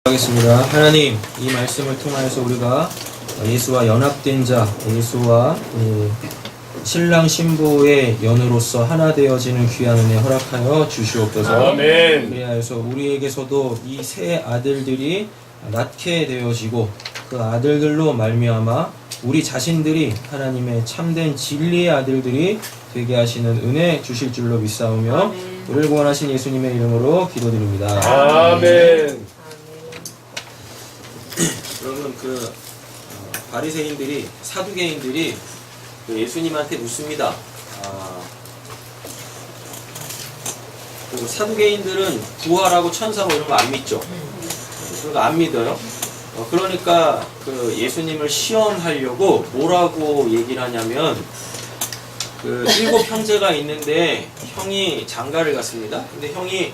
하겠습니다. 하나님, 이 말씀을 통하여서 우리가 예수와 연합된 자, 예수와 신랑 신부의 연으로서 하나 되어지는 귀한 은혜 허락하여 주시옵소서. 아멘. 그리하여서 우리에게서도 이 세 아들들이 낳게 되어지고 그 아들들로 말미암아 우리 자신들이 하나님의 참된 진리의 아들들이 되게 하시는 은혜 주실 줄로 믿사오며 아멘. 우리를 구원하신 예수님의 이름으로 기도드립니다. 아멘. 여러분 바리새인들이 사두개인들이 예수님한테 묻습니다. 사두개인들은 부활하고 천사고 이런 거 안 믿죠. 그러니까 안 믿어요. 그러니까 예수님을 시험하려고 뭐라고 얘기를 하냐면 7 형제가 있는데 형이 장가를 갔습니다. 근데 형이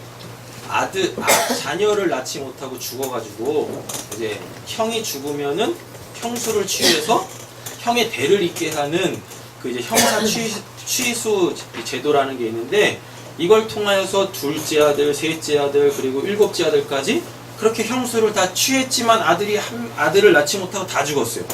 자녀를 낳지 못하고 죽어가지고 이제 형이 죽으면은 형수를 취해서 형의 대를 잇게 하는 이제 형사 취수 제도라는 게 있는데 이걸 통하여서 둘째 아들, 셋째 아들 그리고 일곱째 아들까지 그렇게 형수를 다 취했지만 아들을 낳지 못하고 다 죽었어요.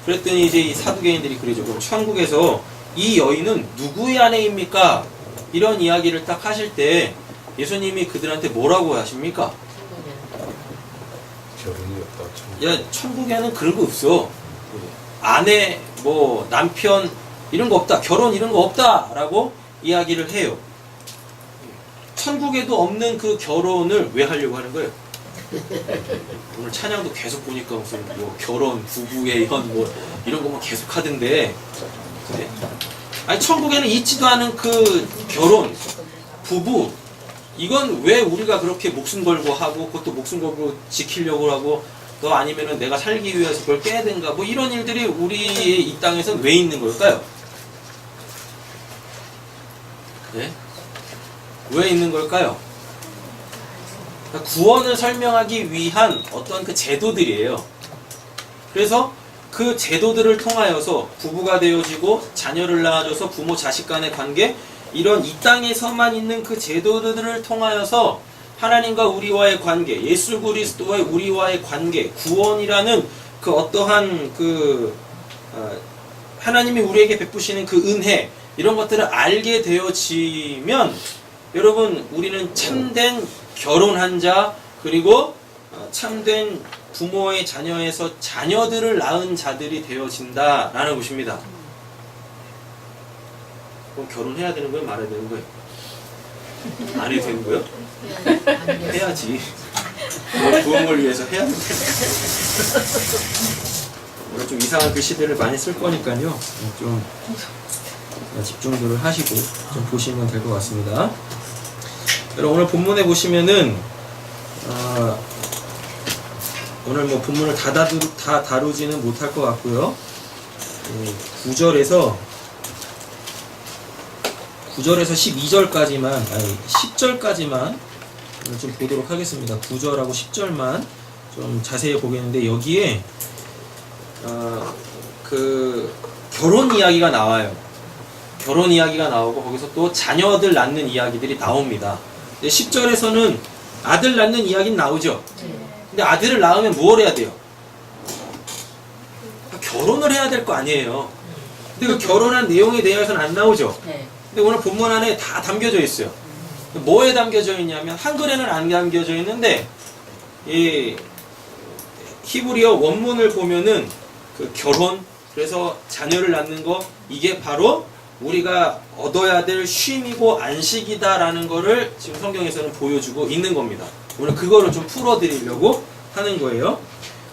그랬더니 이제 이 사두개인들이 그러죠. 그럼 천국에서 이 여인은 누구의 아내입니까? 이런 이야기를 딱 하실 때 예수님이 그들한테 뭐라고 하십니까? 결혼이 없다. 야, 천국에는 그런 거 없어. 아내, 남편 이런 거 없다. 결혼 이런 거 없다. 라고 이야기를 해요. 천국에도 없는 그 결혼을 왜 하려고 하는 거예요? 오늘 찬양도 계속 보니까 무슨 결혼, 부부의 현 이런 거만 계속 하던데. 네? 아니 천국에는 있지도 않은 그 결혼, 부부 이건 왜 우리가 그렇게 목숨 걸고 하고 그것도 목숨 걸고 지키려고 하고 또 아니면은 내가 살기 위해서 그걸 깨야된가 이런 일들이 우리의 이 땅에서는 왜 있는 걸까요? 네? 왜 있는 걸까요? 그러니까 구원을 설명하기 위한 어떤 그 제도들이에요. 그래서 그 제도들을 통하여서 부부가 되어지고 자녀를 낳아줘서 부모 자식 간의 관계 이런 이 땅에서만 있는 그 제도들을 통하여서 하나님과 우리와의 관계, 예수 그리스도의 우리와의 관계, 구원이라는 그 어떠한 하나님이 우리에게 베푸시는 그 은혜 이런 것들을 알게 되어지면 여러분 우리는 참된 결혼한 자 그리고 참된 부모의 자녀에서 자녀들을 낳은 자들이 되어진다라는 것입니다. 그럼 결혼해야 되는 거예요? 말아야 되는 거예요? 안 해도 되는 거예요? 해야지. 부흥을 위해서 해야 되는 거예요. 좀 이상한 글씨들을 많이 쓸 거니까요. 좀 집중들을 하시고 좀 보시면 될 것 같습니다. 여러분 오늘 본문에 보시면은 오늘 본문을 다 다루지는 못할 것 같고요. 9절에서 12절까지만, 10절까지만 좀 보도록 하겠습니다. 9절하고 10절만 좀 자세히 보겠는데 여기에 결혼 이야기가 나와요. 결혼 이야기가 나오고 거기서 또 자녀들 낳는 이야기들이 나옵니다. 10절에서는 아들 낳는 이야기는 나오죠. 근데 아들을 낳으면 뭘 해야 돼요? 결혼을 해야 될 거 아니에요. 근데 그 결혼한 내용에 대해서는 안 나오죠. 근데 오늘 본문 안에 다 담겨져 있어요. 뭐에 담겨져 있냐면 한글에는 안 담겨져 있는데 이 히브리어 원문을 보면은 그 결혼 그래서 자녀를 낳는 거 이게 바로 우리가 얻어야 될 쉼이고 안식이다라는 거를 지금 성경에서는 보여주고 있는 겁니다. 오늘 그거를 좀 풀어드리려고 하는 거예요.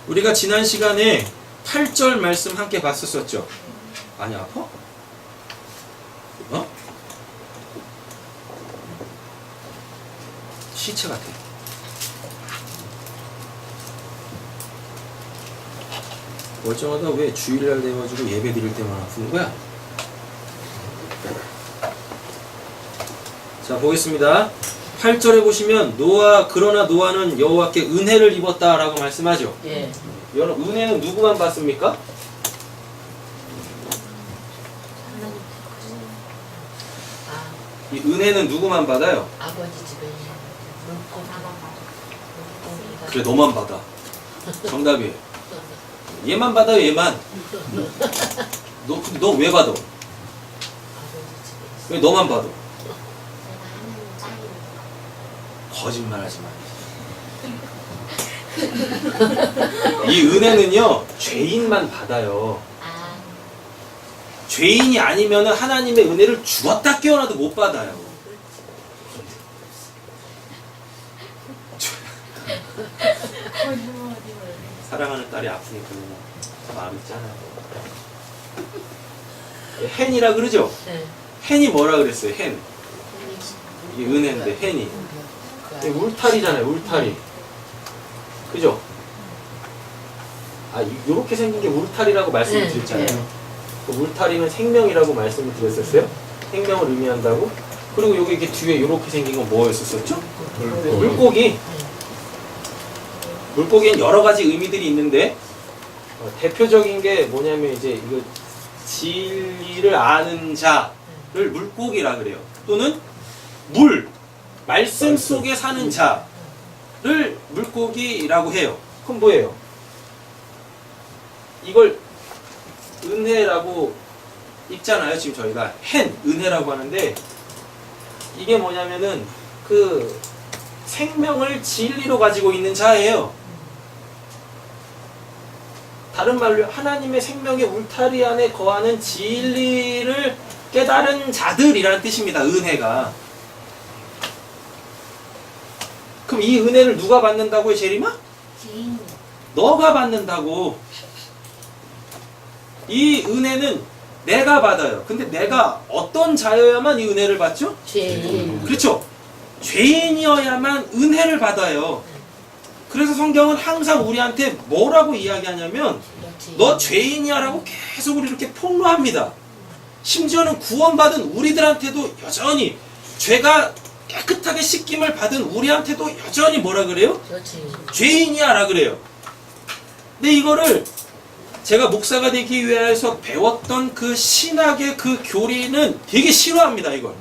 우리가 지난 시간에 8절 말씀 함께 봤었죠. 많이 아파? 시체 같아. 멀쩡하다 왜 주일날 돼가지고 예배 드릴 때만 아픈 거야? 자 보겠습니다. 8절에 보시면 그러나 노아는 여호와께 은혜를 입었다라고 말씀하죠. 예. 여러분 은혜는 누구만 받습니까? 이 은혜는 누구만 받아요? 아버지 집에 그래 너만 받아. 정답이에요. 얘만 받아요, 얘만. 너 왜 받아? 왜 너만 받아? 거짓말 하지 마. 이 은혜는요, 죄인만 받아요. 죄인이 아니면 하나님의 은혜를 죽었다 깨어나도 못 받아요. 사랑하는 딸이 아프니까 마음이 짠하고. 헨이라 그러죠? 헨이 뭐라 그랬어요? 헨. 이게 은혜인데 헨이. 울타리잖아요, 울타리. 그죠? 요렇게 생긴 게 울타리라고 말씀을 드렸잖아요. 그 울타리는 생명이라고 말씀을 드렸었어요. 생명을 의미한다고. 그리고 여기 이렇게 뒤에 요렇게 생긴 건 뭐였었죠? 물고기. 물고기엔 여러 가지 의미들이 있는데 대표적인 게 뭐냐면 이제 이거 진리를 아는 자를 물고기라 그래요. 또는 말씀 속에 사는 자를 물고기라고 해요. 그럼 뭐예요? 이걸 은혜라고 읽잖아요. 지금 저희가 은혜라고 하는데 이게 뭐냐면은 그 생명을 진리로 가지고 있는 자예요. 다른 말로 하나님의 생명의 울타리 안에 거하는 진리를 깨달은 자들이라는 뜻입니다. 은혜가. 그럼 이 은혜를 누가 받는다고요, 제리마? 너가 받는다고. 이 은혜는 내가 받아요. 근데 내가 어떤 자여야만 이 은혜를 받죠? 죄인. 그렇죠. 죄인이어야만 은혜를 받아요. 그래서 성경은 항상 우리한테 뭐라고 이야기하냐면 너 죄인이야 라고 계속 우리 이렇게 폭로합니다. 심지어는 구원받은 우리들한테도 여전히 죄가 깨끗하게 씻김을 받은 우리한테도 여전히 뭐라 그래요? 죄인이야 라 그래요. 근데 이거를 제가 목사가 되기 위해서 배웠던 그 신학의 그 교리는 되게 싫어합니다. 이걸.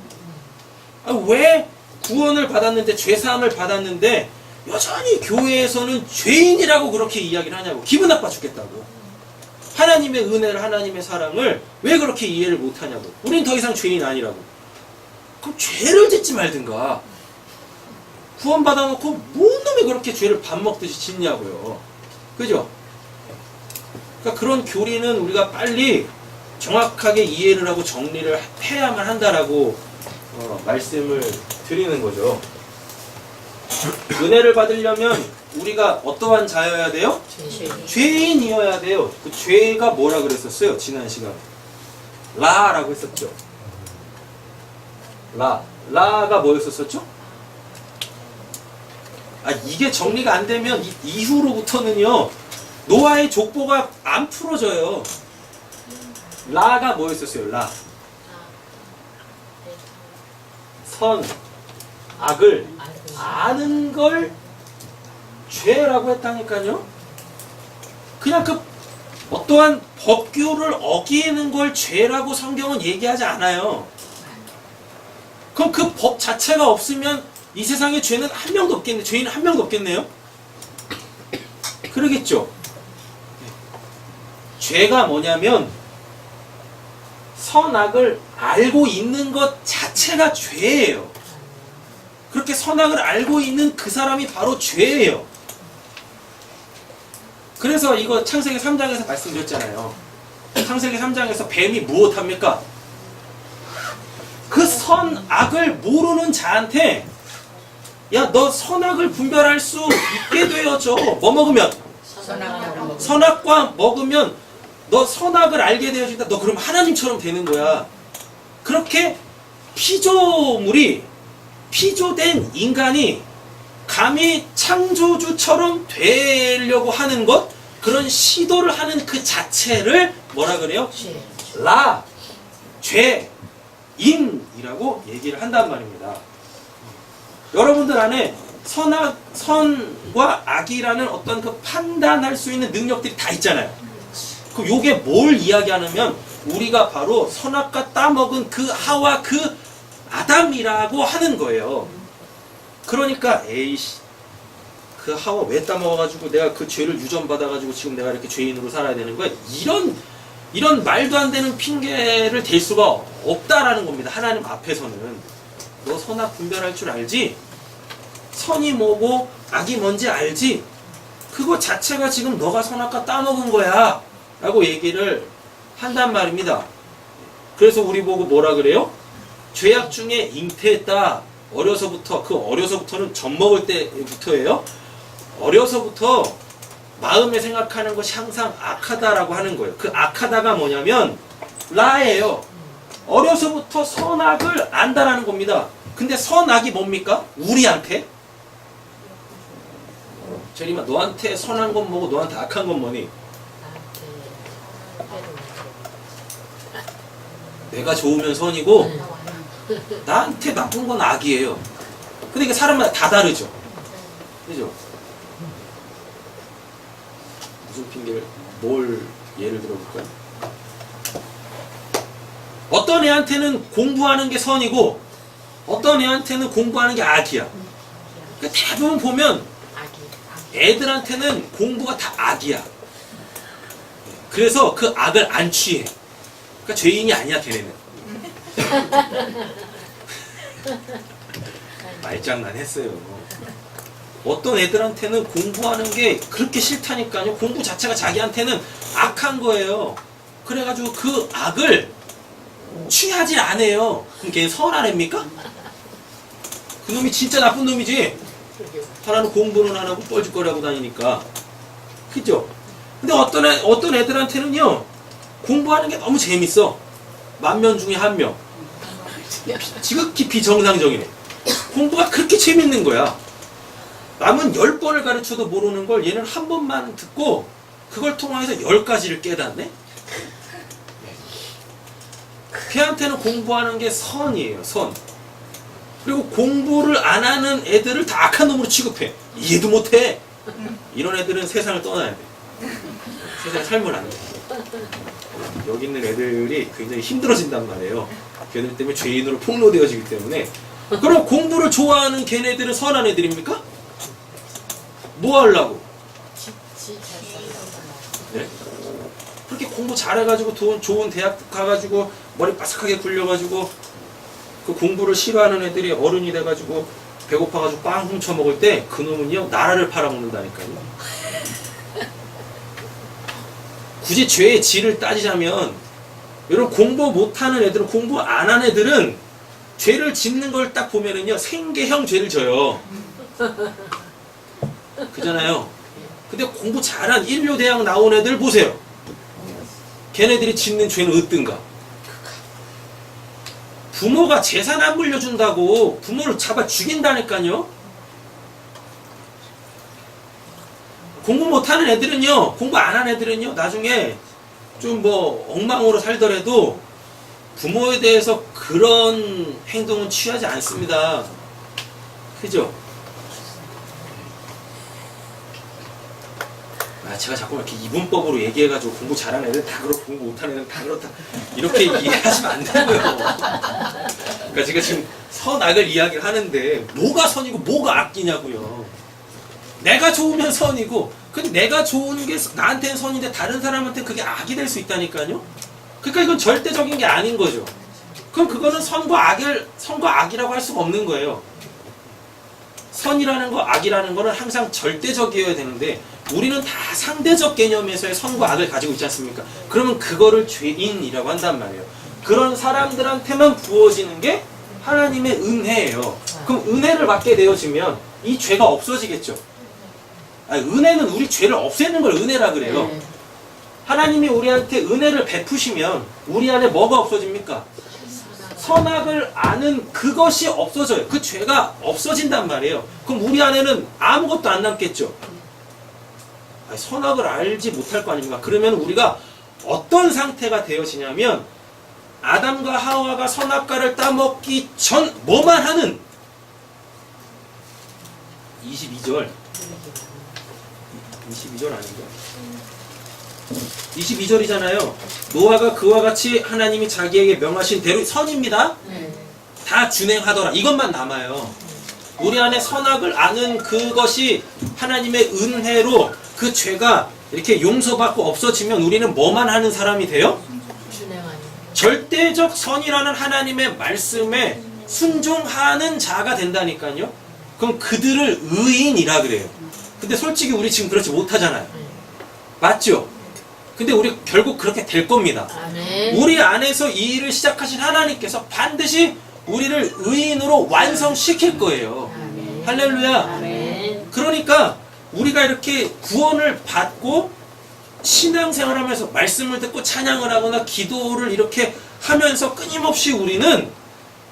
왜 구원을 받았는데 죄사함을 받았는데 여전히 교회에서는 죄인이라고 그렇게 이야기를 하냐고. 기분 나빠 죽겠다고. 하나님의 은혜를, 하나님의 사랑을 왜 그렇게 이해를 못하냐고. 우린 더 이상 죄인 아니라고. 그럼 죄를 짓지 말든가. 구원 받아놓고 뭔 놈이 그렇게 죄를 밥 먹듯이 짓냐고요. 그죠? 그러니까 그런 교리는 우리가 빨리 정확하게 이해를 하고 정리를 해야만 한다라고 말씀을 드리는 거죠. 은혜를 받으려면 우리가 어떠한 자여야 돼요? 죄인이어야 돼요. 그 죄가 뭐라 그랬었어요? 지난 시간에 라라고 했었죠. 라가 뭐였었죠? 이게 정리가 안 되면 이후로부터는요 노아의 족보가 안 풀어져요. 라가 뭐였었어요? 라. 선, 악을 아는 걸 죄라고 했다니까요. 그냥 그 어떠한 법규를 어기는 걸 죄라고 성경은 얘기하지 않아요. 그럼 그 법 자체가 없으면 이 세상에 죄는 한 명도 없겠네. 죄인은 한 명도 없겠네요. 그러겠죠. 죄가 뭐냐면 선악을 알고 있는 것 자체가 죄예요. 그렇게 선악을 알고 있는 그 사람이 바로 죄예요. 그래서 이거 창세기 3장에서 말씀드렸잖아요. 창세기 3장에서 뱀이 무엇합니까? 그 선악을 모르는 자한테 야, 너 선악을 분별할 수 있게 되어져. 뭐 먹으면? 선악과 먹으면 너 선악을 알게 되어진다. 너 그럼 하나님처럼 되는 거야. 그렇게 피조된 인간이 감히 창조주처럼 되려고 하는 것, 그런 시도를 하는 그 자체를 뭐라 그래요? 죄인이라고 얘기를 한단 말입니다. 여러분들 안에 선과 악이라는 어떤 그 판단할 수 있는 능력들이 다 있잖아요. 그럼 요게 뭘 이야기하냐면 우리가 바로 선악과 따먹은 그 하와 그 아담이라고 하는 거예요. 그러니까 에이씨 그 하와 왜 따먹어가지고 내가 그 죄를 유전받아가지고 지금 내가 이렇게 죄인으로 살아야 되는 거야? 이런 말도 안 되는 핑계를 댈 수가 없다라는 겁니다. 하나님 앞에서는. 너 선악 분별할 줄 알지? 선이 뭐고 악이 뭔지 알지? 그거 자체가 지금 너가 선악과 따먹은 거야 라고 얘기를 한단 말입니다. 그래서 우리 보고 뭐라 그래요? 죄악 중에 잉태했다. 어려서부터, 그 어려서부터는 젖 먹을 때부터예요. 어려서부터 마음에 생각하는 것이 항상 악하다라고 하는 거예요. 그 악하다가 뭐냐면 라예요. 어려서부터 선악을 안다라는 겁니다. 근데 선악이 뭡니까? 우리한테? 제리마, 너한테 선한 건 뭐고 너한테 악한 건 뭐니? 내가 좋으면 선이고 나한테 나쁜 건 악이에요. 근데 이게 사람마다 다 다르죠. 그죠? 무슨 핑계를, 뭘 예를 들어볼까요? 어떤 애한테는 공부하는 게 선이고 어떤 애한테는 공부하는 게 악이야. 그러니까 대부분 보면 애들한테는 공부가 다 악이야. 그래서 그 악을 안 취해. 그러니까 죄인이 아니야, 걔네는. 말장난 했어요. 어떤 애들한테는 공부하는 게 그렇게 싫다니까요. 공부 자체가 자기한테는 악한 거예요. 그래가지고 그 악을 취하지 않아요. 그럼 걔는 선한 애입니까? 그 놈이 진짜 나쁜 놈이지. 하나는 공부는 안 하고 뻘짓거리하고 다니니까. 그죠? 근데 어떤 애들한테는요, 공부하는 게 너무 재밌어. 10,000명 중에 1명. 지극히 비정상적이네. 공부가 그렇게 재밌는 거야. 남은 10번을 가르쳐도 모르는 걸 얘는 한 번만 듣고 그걸 통해서 10가지를 깨닫네? 걔한테는 공부하는 게 선이에요, 선. 그리고 공부를 안 하는 애들을 다 악한 놈으로 취급해. 이해도 못해. 이런 애들은 세상을 떠나야 돼. 세상에 살면 안 돼. 여기 있는 애들이 굉장히 힘들어진단 말이에요. 걔들 때문에 죄인으로 폭로되어지기 때문에. 그럼 공부를 좋아하는 걔네들은 선한 애들입니까? 뭐 하려고? 네? 그렇게 공부 잘해가지고 좋은 대학 가가지고 머리 바삭하게 굴려가지고 그 공부를 싫어하는 애들이 어른이 돼가지고 배고파가지고 빵 훔쳐 먹을 때 그놈은요 나라를 팔아먹는다니까요. 굳이 죄의 질을 따지자면 여러분 공부 못하는 애들은, 공부 안 하는 애들은 죄를 짓는 걸 딱 보면은요 생계형 죄를 져요. 그잖아요. 근데 공부 잘한 인류대학 나온 애들 보세요. 걔네들이 짓는 죄는 어떤가? 부모가 재산 안 물려준다고 부모를 잡아 죽인다니까요. 공부 못하는 애들은요, 공부 안 하는 애들은요, 나중에 좀 뭐 엉망으로 살더라도 부모에 대해서 그런 행동은 취하지 않습니다. 그죠? 제가 자꾸 이렇게 이분법으로 얘기해가지고 공부 잘하는 애들 다 그렇고 공부 못하는 애들 다 그렇다 이렇게 이해하시면 안 되고요. 그러니까 제가 지금 선악을 이야기를 하는데 뭐가 선이고 뭐가 악이냐고요. 내가 좋으면 선이고, 근데 내가 좋은 게 나한테는 선인데 다른 사람한테 그게 악이 될 수 있다니까요. 그러니까 이건 절대적인 게 아닌 거죠. 그럼 그거는 선과 악이라고 할 수가 없는 거예요. 선이라는 거, 악이라는 거는 항상 절대적이어야 되는데 우리는 다 상대적 개념에서의 선과 악을 가지고 있지 않습니까? 그러면 그거를 죄인이라고 한단 말이에요. 그런 사람들한테만 부어지는 게 하나님의 은혜예요. 그럼 은혜를 받게 되어지면 이 죄가 없어지겠죠. 은혜는 우리 죄를 없애는 걸 은혜라 그래요. 하나님이 우리한테 은혜를 베푸시면 우리 안에 뭐가 없어집니까? 선악을 아는 그것이 없어져요. 그 죄가 없어진단 말이에요. 그럼 우리 안에는 아무것도 안 남겠죠. 선악을 알지 못할 거 아닙니까? 그러면 우리가 어떤 상태가 되어지냐면 아담과 하와가 선악과를 따먹기 전 뭐만 하는 22절 아닌가? 22절이잖아요. 노아가 그와 같이 하나님이 자기에게 명하신 대로 선입니다. 다 준행하더라. 이것만 남아요. 우리 안에 선악을 아는 그것이 하나님의 은혜로 그 죄가 이렇게 용서받고 없어지면 우리는 뭐만 하는 사람이 돼요? 절대적 선이라는 하나님의 말씀에 순종하는 자가 된다니까요. 그럼 그들을 의인이라 그래요. 근데 솔직히 우리 지금 그렇지 못하잖아요. 맞죠? 근데 우리 결국 그렇게 될 겁니다. 아멘. 우리 안에서 이 일을 시작하신 하나님께서 반드시 우리를 의인으로 완성시킬 거예요. 아멘. 할렐루야. 아멘. 그러니까 우리가 이렇게 구원을 받고 신앙생활하면서 말씀을 듣고 찬양을 하거나 기도를 이렇게 하면서 끊임없이 우리는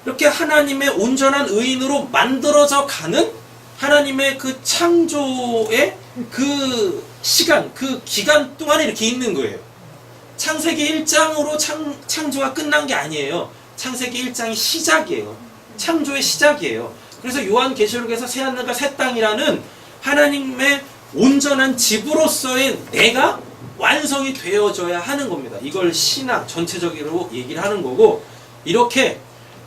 이렇게 하나님의 온전한 의인으로 만들어져 가는 하나님의 그 창조의 그 시간, 그 기간 동안에 이렇게 있는 거예요. 창세기 1장으로 창조가 끝난 게 아니에요. 창세기 1장이 시작이에요. 창조의 시작이에요. 그래서 요한계시록에서 새하늘과 새 땅이라는 하나님의 온전한 집으로서의 내가 완성이 되어져야 하는 겁니다. 이걸 신앙 전체적으로 얘기를 하는 거고, 이렇게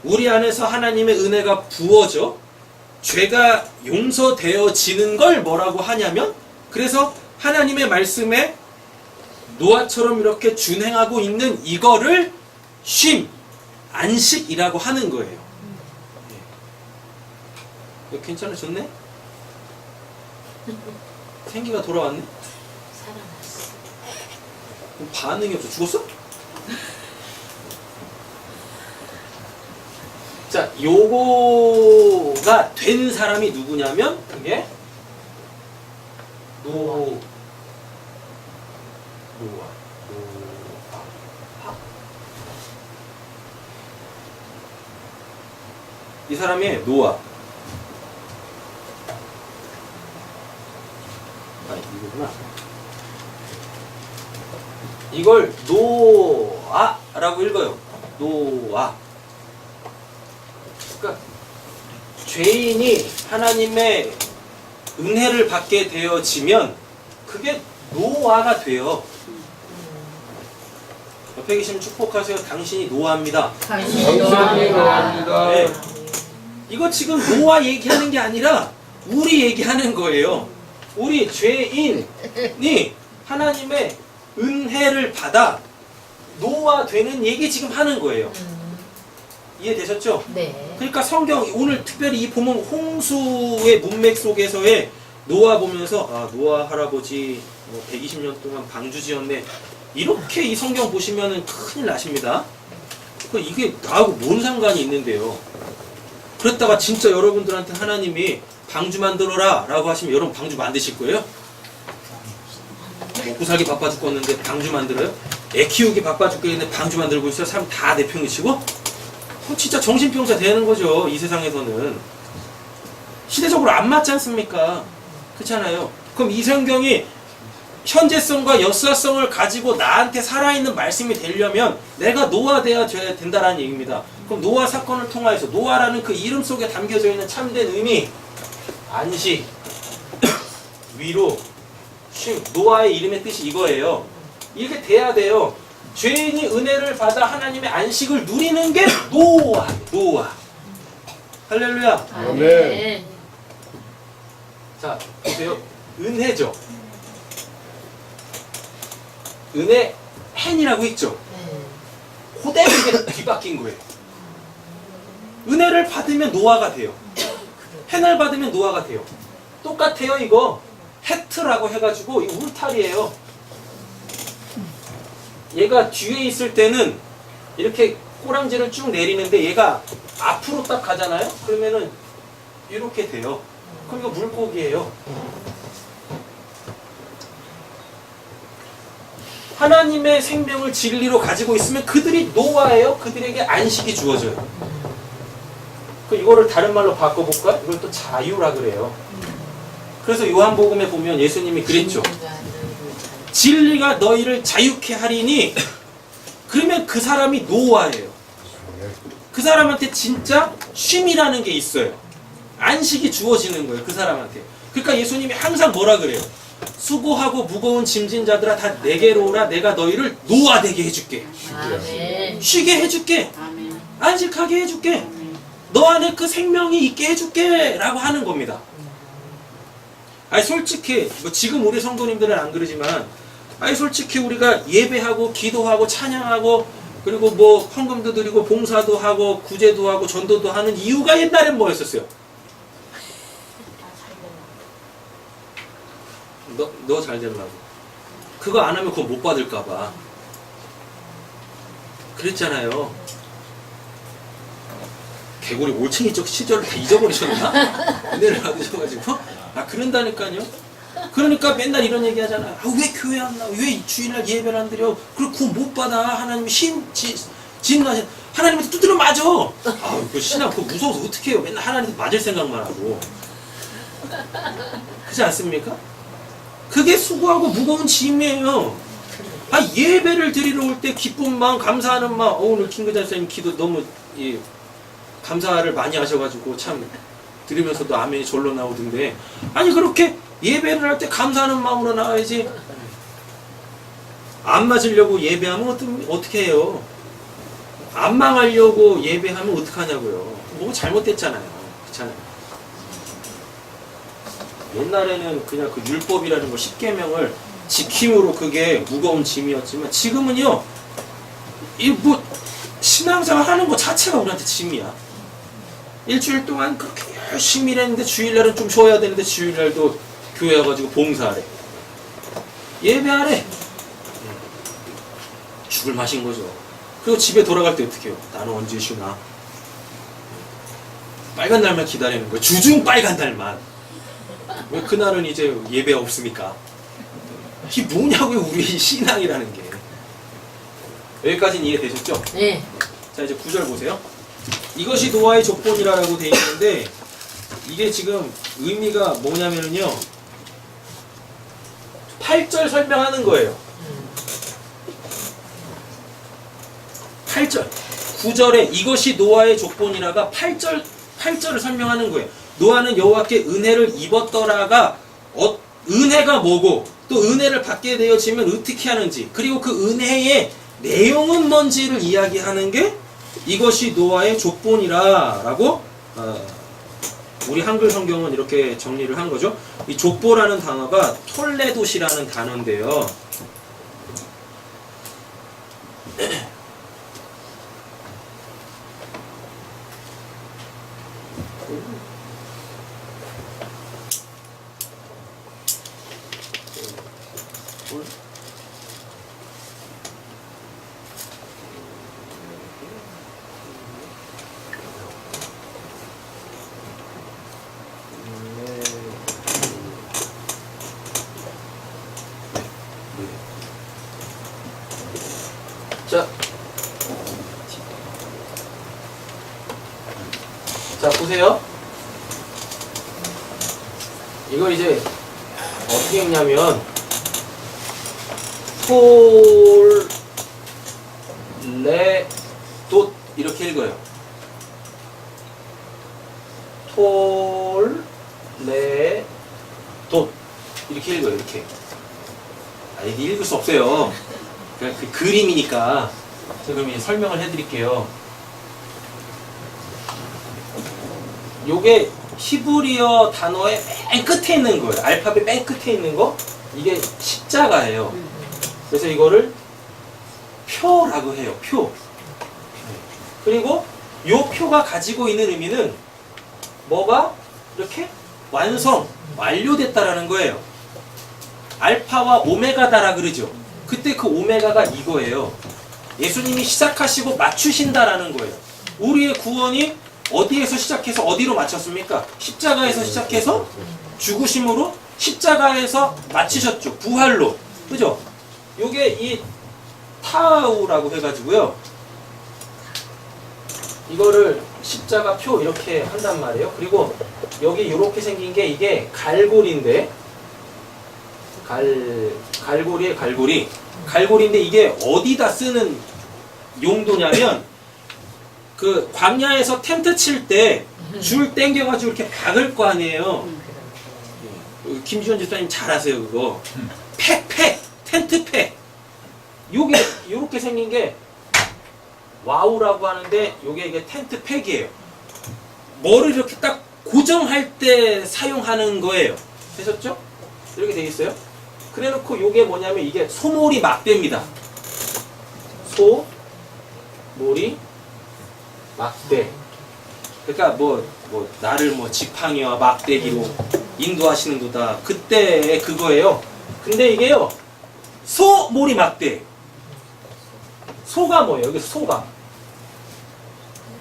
우리 안에서 하나님의 은혜가 부어져 죄가 용서되어지는 걸 뭐라고 하냐면, 그래서 하나님의 말씀에 노아처럼 이렇게 준행하고 있는 이거를 쉼, 안식이라고 하는 거예요. 네. 괜찮으셨네? 생기가 돌아왔네? 살아났어. 반응이 없어. 죽었어? 자, 요거가 된 사람이 누구냐면 그게 노아. 이 사람이 노아. 이거구나. 이걸 노아라고 읽어요. 노아. 그러니까 죄인이 하나님의 은혜를 받게 되어지면 그게 노아가 돼요. 옆에 계시면 축복하세요. 당신이 노아입니다. 당신이 노아입니다. 네. 이거 지금 노아 얘기하는 게 아니라 우리 얘기하는 거예요. 우리 죄인이 하나님의 은혜를 받아 노아 되는 얘기 지금 하는 거예요. 이해되셨죠? 네. 그러니까 성경 오늘 특별히 이 보면 홍수의 문맥 속에서의 노아 보면서 아 노아 할아버지 120년 동안 방주 지었네, 이렇게 이 성경 보시면은 큰일 나십니다. 이게 나하고 뭔 상관이 있는데요. 그랬다가 진짜 여러분들한테 하나님이 방주 만들어라 라고 하시면 여러분 방주 만드실 거예요? 먹고 살기 바빠 죽겠는데 방주 만들어요? 애 키우기 바빠 죽겠는데 방주 만들고 있어요? 사람 다 내 편이시고? 진짜 정신병자 되는 거죠. 이 세상에서는. 시대적으로 안 맞지 않습니까? 그렇잖아요. 그럼 이 성경이 현재성과 역사성을 가지고 나한테 살아있는 말씀이 되려면 내가 노아 돼야 된다라는 얘기입니다. 그럼 노아 사건을 통하여서 노아라는 그 이름 속에 담겨져 있는 참된 의미, 안식, 위로, 쉼, 노아의 이름의 뜻이 이거예요. 이게 돼야 돼요. 죄인이 은혜를 받아 하나님의 안식을 누리는 게 노아. 할렐루야. 아멘. 자, 보세요. 은혜죠. 은혜 헨이라고 있죠. 네. 그대로 이게 뒤바뀐 거예요. 은혜를 받으면 노아가 돼요. 헨을 받으면 노아가 돼요. 똑같아요. 이거 헤트라고 해가지고 이 울타리예요. 얘가 뒤에 있을 때는 이렇게 꼬랑지를 쭉 내리는데 얘가 앞으로 딱 가잖아요. 그러면은 이렇게 돼요. 그럼 이거 물고기예요. 하나님의 생명을 진리로 가지고 있으면 그들이 노아예요. 그들에게 안식이 주어져요. 이거를 다른 말로 바꿔볼까? 이걸 또 자유라 그래요. 그래서 요한복음에 보면 예수님이 그랬죠. 진리가 너희를 자유케 하리니, 그러면 그 사람이 노아예요. 그 사람한테 진짜 쉼이라는 게 있어요. 안식이 주어지는 거예요. 그 사람한테. 그러니까 예수님이 항상 뭐라 그래요? 수고하고 무거운 짐진 자들아 다 내게로 오라. 내가 너희를 노아 되게 해줄게. 아멘. 쉬게 해줄게. 아멘. 안식하게 해줄게. 너 안에 그 생명이 있게 해줄게 라고 하는 겁니다. 아니 솔직히 뭐 지금 우리 성도님들은 안 그러지만 아니 솔직히 우리가 예배하고 기도하고 찬양하고 그리고 뭐 헌금도 드리고 봉사도 하고 구제도 하고 전도도 하는 이유가 옛날엔 뭐였었어요? 너 잘 되려고. 그거 안 하면 그거 못 받을까 봐. 그랬잖아요. 개구리 올챙이 쪽 시절을 다 잊어버리셨나? 은혜를 받으셔가지고. 아 그런다니까요. 그러니까 맨날 이런 얘기 하잖아. 아, 왜 교회 안 나와? 왜 주일날 예배를 안 드려? 그리고 그거 못 받아. 하나님이 진노하신 하나님한테 두드려 맞아. 아, 그 신앙 그거 무서워서 어떻게 해요? 맨날 하나님한테 맞을 생각만 하고. 그렇지 않습니까? 그게 수고하고 무거운 짐이에요. 아, 예배를 드리러 올 때 기쁜 마음, 감사하는 마음. 오늘 김근자 선생님 기도 너무 감사를 많이 하셔가지고 참 들으면서도 아멘이 절로 나오던데. 아니 그렇게 예배를 할 때 감사하는 마음으로 나와야지. 안 맞으려고 예배하면 어떻게 해요? 안 망하려고 예배하면 어떡하냐고요. 뭐 잘못됐잖아요. 그렇잖아요. 옛날에는 그냥 그 율법이라는 거 10계명을 지킴으로 그게 무거운 짐이었지만 지금은요. 이 뭐 신앙생활 하는 거 자체가 우리한테 짐이야. 일주일 동안 그렇게 열심히 일했는데 주일날은 좀 쉬어야 되는데 주일날도 교회 와가지고 봉사하래. 예배하래. 죽을 맛인 거죠. 그리고 집에 돌아갈 때 어떻게 해요? 나는 언제 쉬나? 빨간 날만 기다리는 거예요. 주중 빨간 날만. 왜 그날은 이제 예배 없으니까. 이게 뭐냐고요, 우리 신앙이라는 게. 여기까지는 이해되셨죠? 네. 자, 이제 9절 보세요. 이것이 노아의 족본이라고 되어 있는데 이게 지금 의미가 뭐냐면요 8절 설명하는 거예요. 8절 9절에 이것이 노아의 족본이라가 8절을 설명하는 거예요. 노아는 여호와께 은혜를 입었더라가 은혜가 뭐고 또 은혜를 받게 되어지면 어떻게 하는지 그리고 그 은혜의 내용은 뭔지를 이야기하는 게 이것이 노아의 족본이라 라고 우리 한글 성경은 이렇게 정리를 한 거죠. 이 족보라는 단어가 톨레도시라는 단어인데요. 자, 보세요. 이거 이제 어떻게 읽냐면 톨레돗 이렇게 읽어요. 톨레돗 이렇게 읽어요. 이렇게. 아, 이게 읽을 수 없어요. 그냥 그 그림이니까 제가 그럼 이제 설명을 해드릴게요. 요게 히브리어 단어의 맨 끝에 있는 거예요. 알파벳 맨 끝에 있는 거. 이게 십자가예요. 그래서 이거를 표라고 해요. 표. 그리고 요 표가 가지고 있는 의미는 뭐가 이렇게 완료됐다라는 거예요. 알파와 오메가다라 그러죠. 그때 그 오메가가 이거예요. 예수님이 시작하시고 맞추신다라는 거예요. 우리의 구원이 어디에서 시작해서 어디로 마쳤습니까? 십자가에서 시작해서 죽으심으로 십자가에서 마치셨죠. 부활로. 그죠? 요게 이 타우라고 해가지고요. 이거를 십자가 표 이렇게 한단 말이에요. 그리고 여기 이렇게 생긴 게 이게 갈고리인데 갈고리에 갈고리. 갈고리인데 이게 어디다 쓰는 용도냐면 그 광야에서 텐트 칠 때 줄 땡겨가지고 이렇게 박을 거 아니에요. 김지원 집사님 잘 아세요 그거. 텐트 팩. 요게 요렇게 생긴 게 와우라고 하는데 요게 이게 텐트 팩이에요. 뭐를 이렇게 딱 고정할 때 사용하는 거예요. 되셨죠? 이렇게 돼 있어요. 그래 놓고 요게 뭐냐면 이게 소몰이 막대입니다. 소몰이 막대. 그러니까 나를 지팡이와 막대기로 인도하시는 거다. 그때 그거예요. 근데 이게요. 소몰이 막대. 소가 뭐예요? 여기 소가.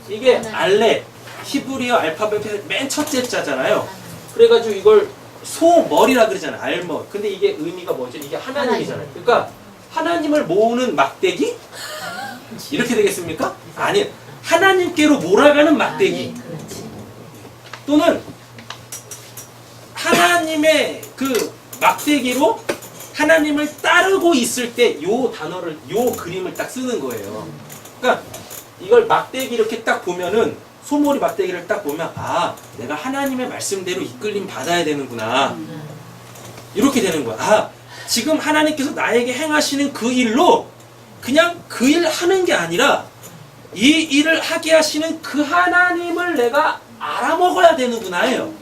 이게 알렛, 히브리어 알파벳의 맨 첫째 자잖아요. 그래가지고 이걸 소머리라 그러잖아요. 알머. 근데 이게 의미가 뭐죠? 이게 하나님이잖아요. 그러니까 하나님을 모으는 막대기? 이렇게 되겠습니까? 아니에요. 하나님께로 몰아가는 막대기. 또는 하나님의 그 막대기로 하나님을 따르고 있을 때 요 단어를, 요 그림을 딱 쓰는 거예요. 그러니까 이걸 막대기 이렇게 딱 보면은 소몰이 막대기를 딱 보면 내가 하나님의 말씀대로 이끌림 받아야 되는구나. 이렇게 되는 거야. 지금 하나님께서 나에게 행하시는 그 일로 그냥 그 일 하는 게 아니라 이 일을 하게 하시는 그 하나님을 내가 알아먹어야 되는구나예요.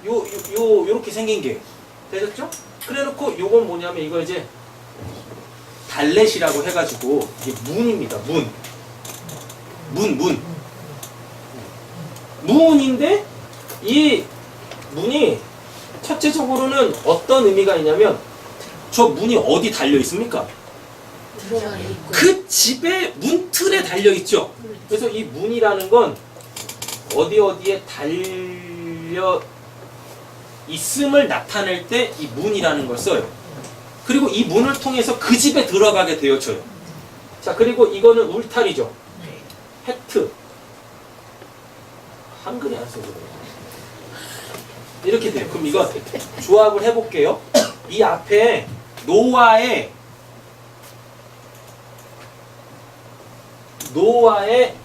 요렇게 생긴 게 되셨죠? 그래놓고 요건 뭐냐면 이거 이제 달렛이라고 해가지고 이게 문입니다. 문인데 이 문이 첫째적으로는 어떤 의미가 있냐면 저 문이 어디 달려 있습니까? 그 집의 문틀에 달려 있죠. 그래서 이 문이라는 건 어디에 달려 있음을 나타낼 때 이 문이라는 걸 써요. 그리고 이 문을 통해서 그 집에 들어가게 되어져요. 자, 그리고 이거는 울타리죠. 헤트. 한글이 안 써요. 이렇게 돼요. 그럼 이거 조합을 해볼게요. 이 앞에 노아의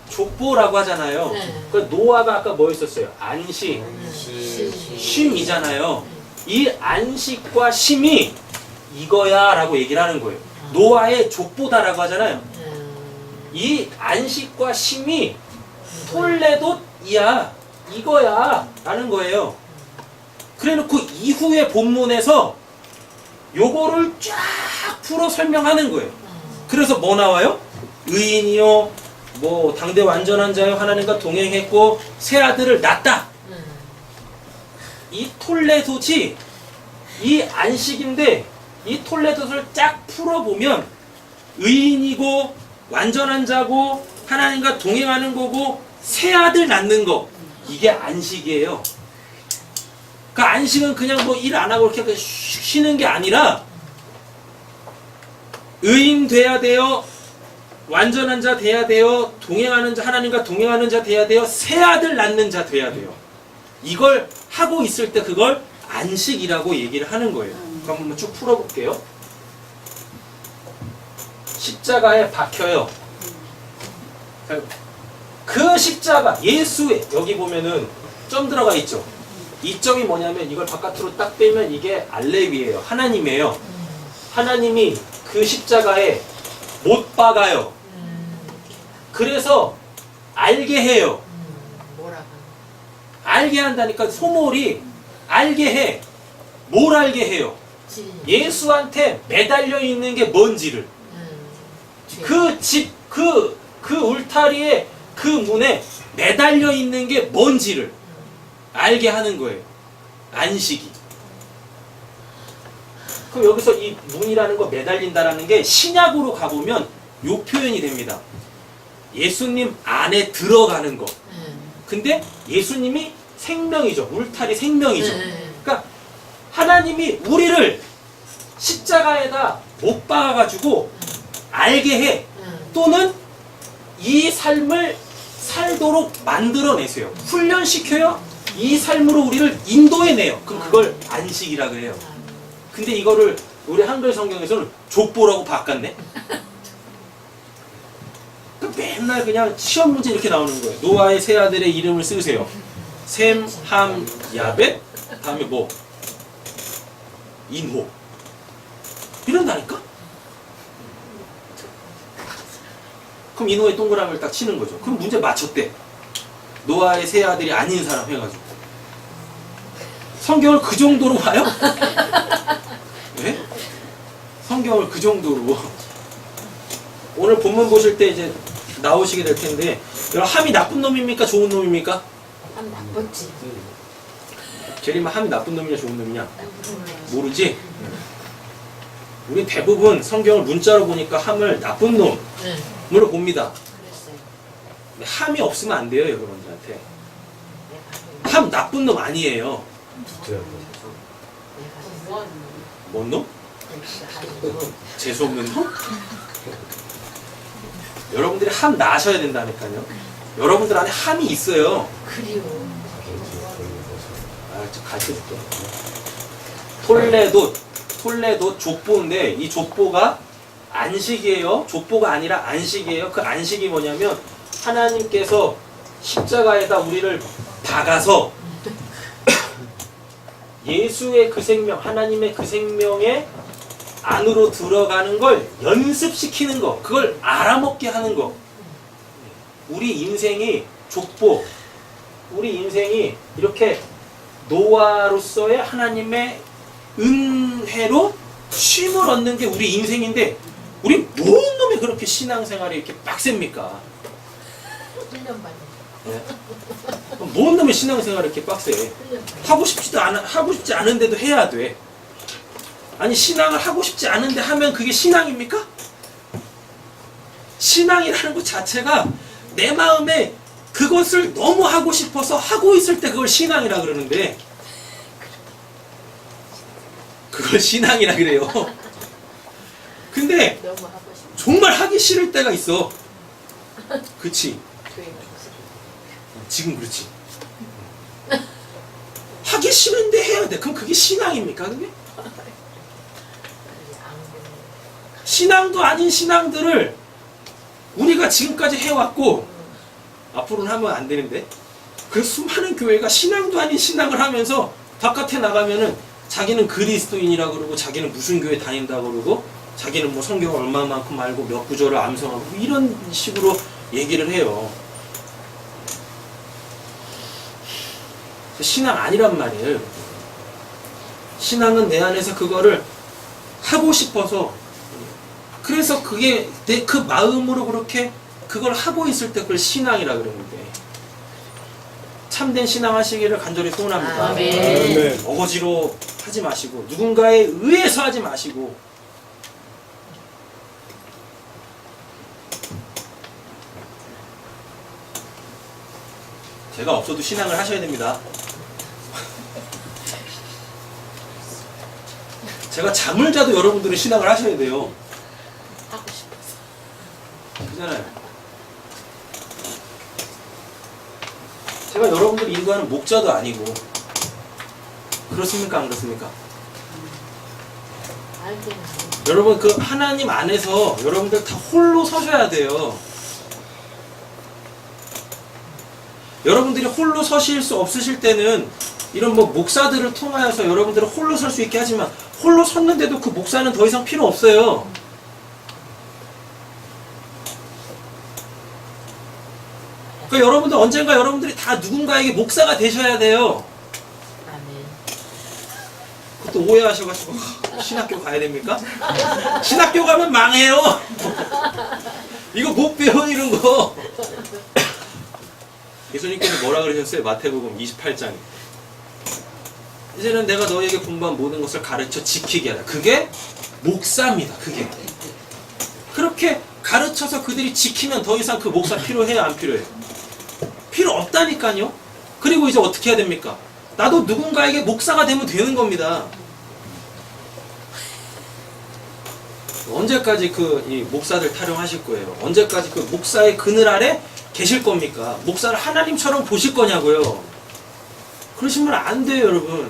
족보라고 하잖아요. 그 노아가 아까 뭐 있었어요? 안식, 쉼이잖아요. 이 안식과 쉼이 이거야 라고 얘기를 하는 거예요. 노아의 족보다라고 하잖아요. 이 안식과 쉼이 톨레도이야, 이거야 라는 거예요. 그래 놓고 이후의 본문에서 요거를 쫙 풀어 설명하는 거예요. 그래서 뭐 나와요? 의인이요 당대 완전한 자요 하나님과 동행했고 새 아들을 낳았다. 이 톨레도지 이 안식인데 이 톨레도를 쫙 풀어보면 의인이고 완전한 자고 하나님과 동행하는 거고 새 아들 낳는 거, 이게 안식이에요. 그 안식은 그냥 일 안 하고 이렇게 쉬는 게 아니라 의인 돼야 돼요, 완전한 자 돼야 돼요, 동행하는 자, 하나님과 동행하는 자 돼야 돼요, 새 아들 낳는 자 돼야 돼요. 이걸 하고 있을 때 그걸 안식이라고 얘기를 하는 거예요. 그럼 한번 쭉 풀어볼게요. 십자가에 박혀요. 그 십자가, 예수의, 여기 보면은 점 들어가 있죠. 이 점이 뭐냐면 이걸 바깥으로 딱 빼면 이게 알레위예요. 하나님이에요. 하나님이 그 십자가에 못 박아요. 그래서 알게 해요. 알게 한다니까. 소몰이 알게 해. 뭘 알게 해요? 예수한테 매달려 있는 게 뭔지를. 그 집, 그 울타리에, 그 문에 매달려 있는 게 뭔지를 알게 하는 거예요. 안식이. 그럼 여기서 이 문이라는 거, 매달린다라는 게 신약으로 가보면 요 표현이 됩니다. 예수님 안에 들어가는 거. 근데 예수님이 생명이죠. 울타리 생명이죠. 그러니까 하나님이 우리를 십자가에다 못 박아가지고 알게 해. 또는 이 삶을 살도록 만들어내세요. 훈련시켜요. 이 삶으로 우리를 인도해내요. 그럼 그걸 안식이라 그래요. 근데 이거를 우리 한글 성경에서는 족보라고 바꿨네. 맨날 그냥 시험 문제 이렇게 나오는 거예요. 노아의 세 아들의 이름을 쓰세요. 셈, 함, 야벳, 다음에 뭐 인호. 이런다니까? 그럼 인호의 동그라미를 딱 치는 거죠. 그럼 문제 맞췄대. 노아의 세 아들이 아닌 사람 해가지고 성경을 그 정도로 봐요? 네? 성경을 그 정도로 오늘 본문 보실 때 이제 나오시게 될 텐데 여러분 함이 나쁜 놈입니까? 좋은 놈입니까? 참 나쁘지. 제리만 함이 나쁜 놈이냐 좋은 놈이냐 모르지? 우리 대부분 성경을 문자로 보니까 함을 나쁜 놈으로 봅니다. 그랬어요. 근데 함이 없으면 안 돼요 여러분들한테. 함 나쁜 놈 아니에요. 뭔 놈? 재수없는 놈? 여러분들이 함 나셔야 된다니까요. 여러분들 안에 함이 있어요. 그리워. 아, 저 가르쳐줄게. 톨레도 족보인데 이 족보가 안식이에요. 족보가 아니라 안식이에요. 그 안식이 뭐냐면 하나님께서 십자가에다 우리를 박아서 예수의 그 생명, 하나님의 그 생명의 안으로 들어가는 걸 연습시키는 거, 그걸 알아먹게 하는 거. 우리 인생이 족보, 우리 인생이 이렇게 노아로서의 하나님의 은혜로 쉼을 얻는 게 우리 인생인데 우리 뭔 놈이 그렇게 신앙생활이 이렇게 빡셉니까? 1년 만에. 네? 뭔 놈의 신앙생활이 이렇게 빡세? 하고 싶지 않은데도 해야 돼. 아니 신앙을 하고 싶지 않은데 하면 그게 신앙입니까? 신앙이라는 것 자체가 내 마음에 그것을 너무 하고 싶어서 하고 있을 때 그걸 신앙이라 그러는데 그걸 신앙이라 그래요. 근데 너무 하고 싶어. 정말 하기 싫을 때가 있어. 그치? 교회 가서. 지금 그렇지. 하기 싫은데 해야 돼. 그럼 그게 신앙입니까? 그게? 신앙도 아닌 신앙들을 우리가 지금까지 해왔고 앞으로는 하면 안 되는데 그 수많은 교회가 신앙도 아닌 신앙을 하면서 바깥에 나가면은 자기는 그리스도인이라 그러고 자기는 무슨 교회 다닌다 그러고 자기는 뭐 성경을 얼마만큼 알고 몇 구절을 암송하고 이런 식으로 얘기를 해요. 신앙 아니란 말이에요. 신앙은 내 안에서 그거를 하고 싶어서 그래서 그게 내 그 마음으로 그렇게 그걸 하고 있을 때 그걸 신앙이라 그러는데 참된 신앙 하시기를 간절히 소원합니다. 아멘. 어거지로 하지 마시고 누군가에 의해서 하지 마시고 제가 없어도 신앙을 하셔야 됩니다. 제가 잠을 자도 여러분들은 신앙을 하셔야 돼요. 하고 싶어서. 그잖아요. 제가 여러분들 인도하는 목자도 아니고 그렇습니까? 안 그렇습니까? 알게는 여러분 그 하나님 안에서 여러분들 다 홀로 서셔야 돼요. 여러분들이 홀로 서실 수 없으실 때는 이런 뭐 목사들을 통하여서 여러분들은 홀로 설 수 있게 하지만 홀로 섰는데도 그 목사는 더 이상 필요 없어요. 그러니까 여러분들 언젠가 여러분들이 다 누군가에게 목사가 되셔야 돼요. 아멘. 그것도 오해하셔가지고 신학교 가야 됩니까? 신학교 가면 망해요. 이거 못 배워 이런 거. 예수님께서 뭐라 그러셨어요? 마태복음 28장에 이제는 내가 너에게 공부한 모든 것을 가르쳐 지키게 하라. 그게 목사입니다. 그게 그렇게 가르쳐서 그들이 지키면 더 이상 그 목사 필요해요? 안 필요해요? 필요 없다니까요. 그리고 이제 어떻게 해야 됩니까? 나도 누군가에게 목사가 되면 되는 겁니다. 언제까지 이 목사들 타령하실 거예요? 언제까지 그 목사의 그늘 아래 계실 겁니까? 목사를 하나님처럼 보실 거냐고요? 그러시면 안 돼요, 여러분.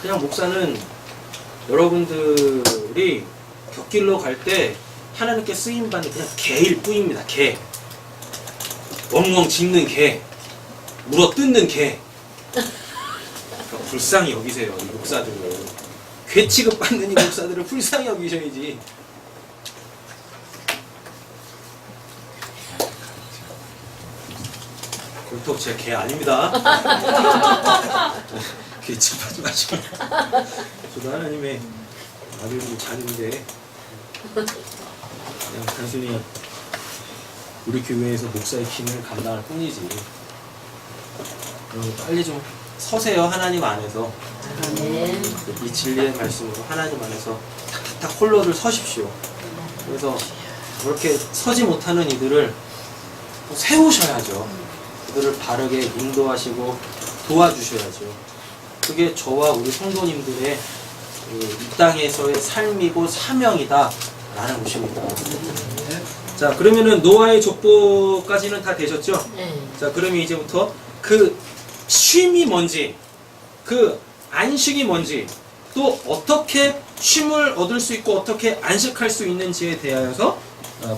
그냥 목사는 여러분들이 곁길로 갈 때 하나님께 쓰임받는 그냥 개일 뿐입니다. 개. 엉엉 짖는 개. 물어 뜯는 개. 그러니까 불쌍히 여기세요, 이 목사들을. 괴 취급받는 이 목사들을 불쌍히 여기셔야지. 그렇다고 제가 개 아닙니다. 개 칭하지 마시고. 저도 하나님의 아들이고 자녀인데 그냥 단순히 우리 교회에서 목사의 기능을 감당할 뿐이지. 빨리 좀 서세요. 하나님 안에서. 아멘. 이 진리의 말씀으로 하나님 안에서 탁탁탁 홀로를 서십시오. 그래서 그렇게 서지 못하는 이들을 세우셔야죠. 그들을 바르게 인도하시고 도와주셔야죠. 그게 저와 우리 성도님들의 이 땅에서의 삶이고 사명이다 라는 것입니다. 자, 그러면은 노아의 족보까지는 다 되셨죠? 네. 자, 그러면 이제부터 그 쉼이 뭔지, 그 안식이 뭔지, 또 어떻게 쉼을 얻을 수 있고 어떻게 안식할 수 있는지에 대하여서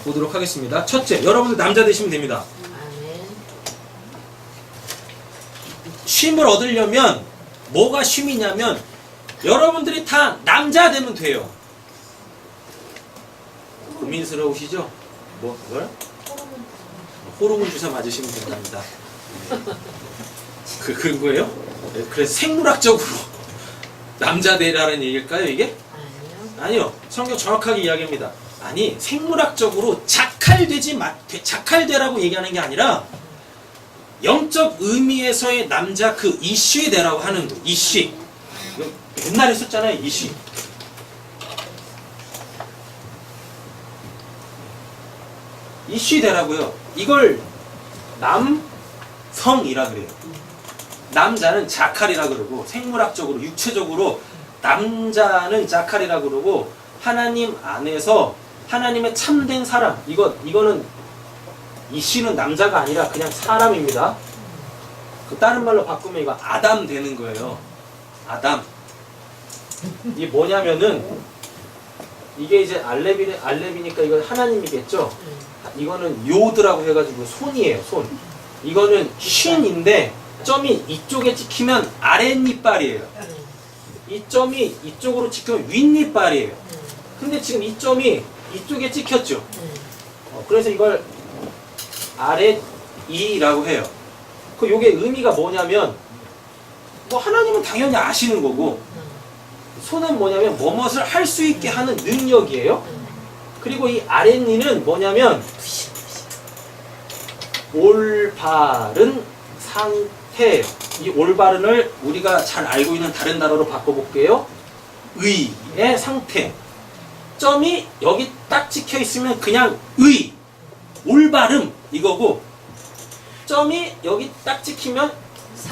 보도록 하겠습니다. 첫째, 여러분들 남자 되시면 됩니다. 아멘. 쉼을 얻으려면 뭐가 쉼이냐면 여러분들이 다 남자 되면 돼요. 고민스러우시죠? 뭘? 호르몬 주사 맞으시면 된답니다. 그거예요? 네, 그래서 생물학적으로 남자 되라는 얘기일까요, 이게? 아니요. 아니요. 성경 정확하게 이야기합니다. 아니, 생물학적으로 작할되라고 얘기하는 게 아니라 영적 의미에서의 남자 그 이쉬 되라고 하는 거. 이쉬. 옛날에 썼잖아요, 이쉬. 이쉬 되라고요. 이걸 남성이라 그래요. 남자는 자칼이라 그러고 생물학적으로 육체적으로 남자는 자칼이라 그러고 하나님 안에서 하나님의 참된 사람 이거는 이씨는 남자가 아니라 그냥 사람입니다. 그 다른 말로 바꾸면 이거 아담 되는 거예요. 아담. 이게 뭐냐면은 이게 이제 알렙이니까 이건 하나님이겠죠. 이거는 요드라고 해가지고 손이에요. 손. 이거는 쉰인데 점이 이쪽에 찍히면 아랫니빨이에요. 이 점이 이쪽으로 찍히면 윗니빨이에요. 근데 지금 이 점이 이쪽에 찍혔죠. 그래서 이걸 아랫이라고 해요. 요게 의미가 뭐냐면 뭐 하나님은 당연히 아시는 거고 손은 뭐냐면 뭐뭇을 할 수 있게 하는 능력이에요. 그리고 이 아랫니는 뭐냐면 올바른 상태예요. 이 올바른을 우리가 잘 알고 있는 다른 단어로 바꿔볼게요. 의의 상태. 점이 여기 딱 찍혀 있으면 그냥 의, 올바름 이거고 점이 여기 딱 찍히면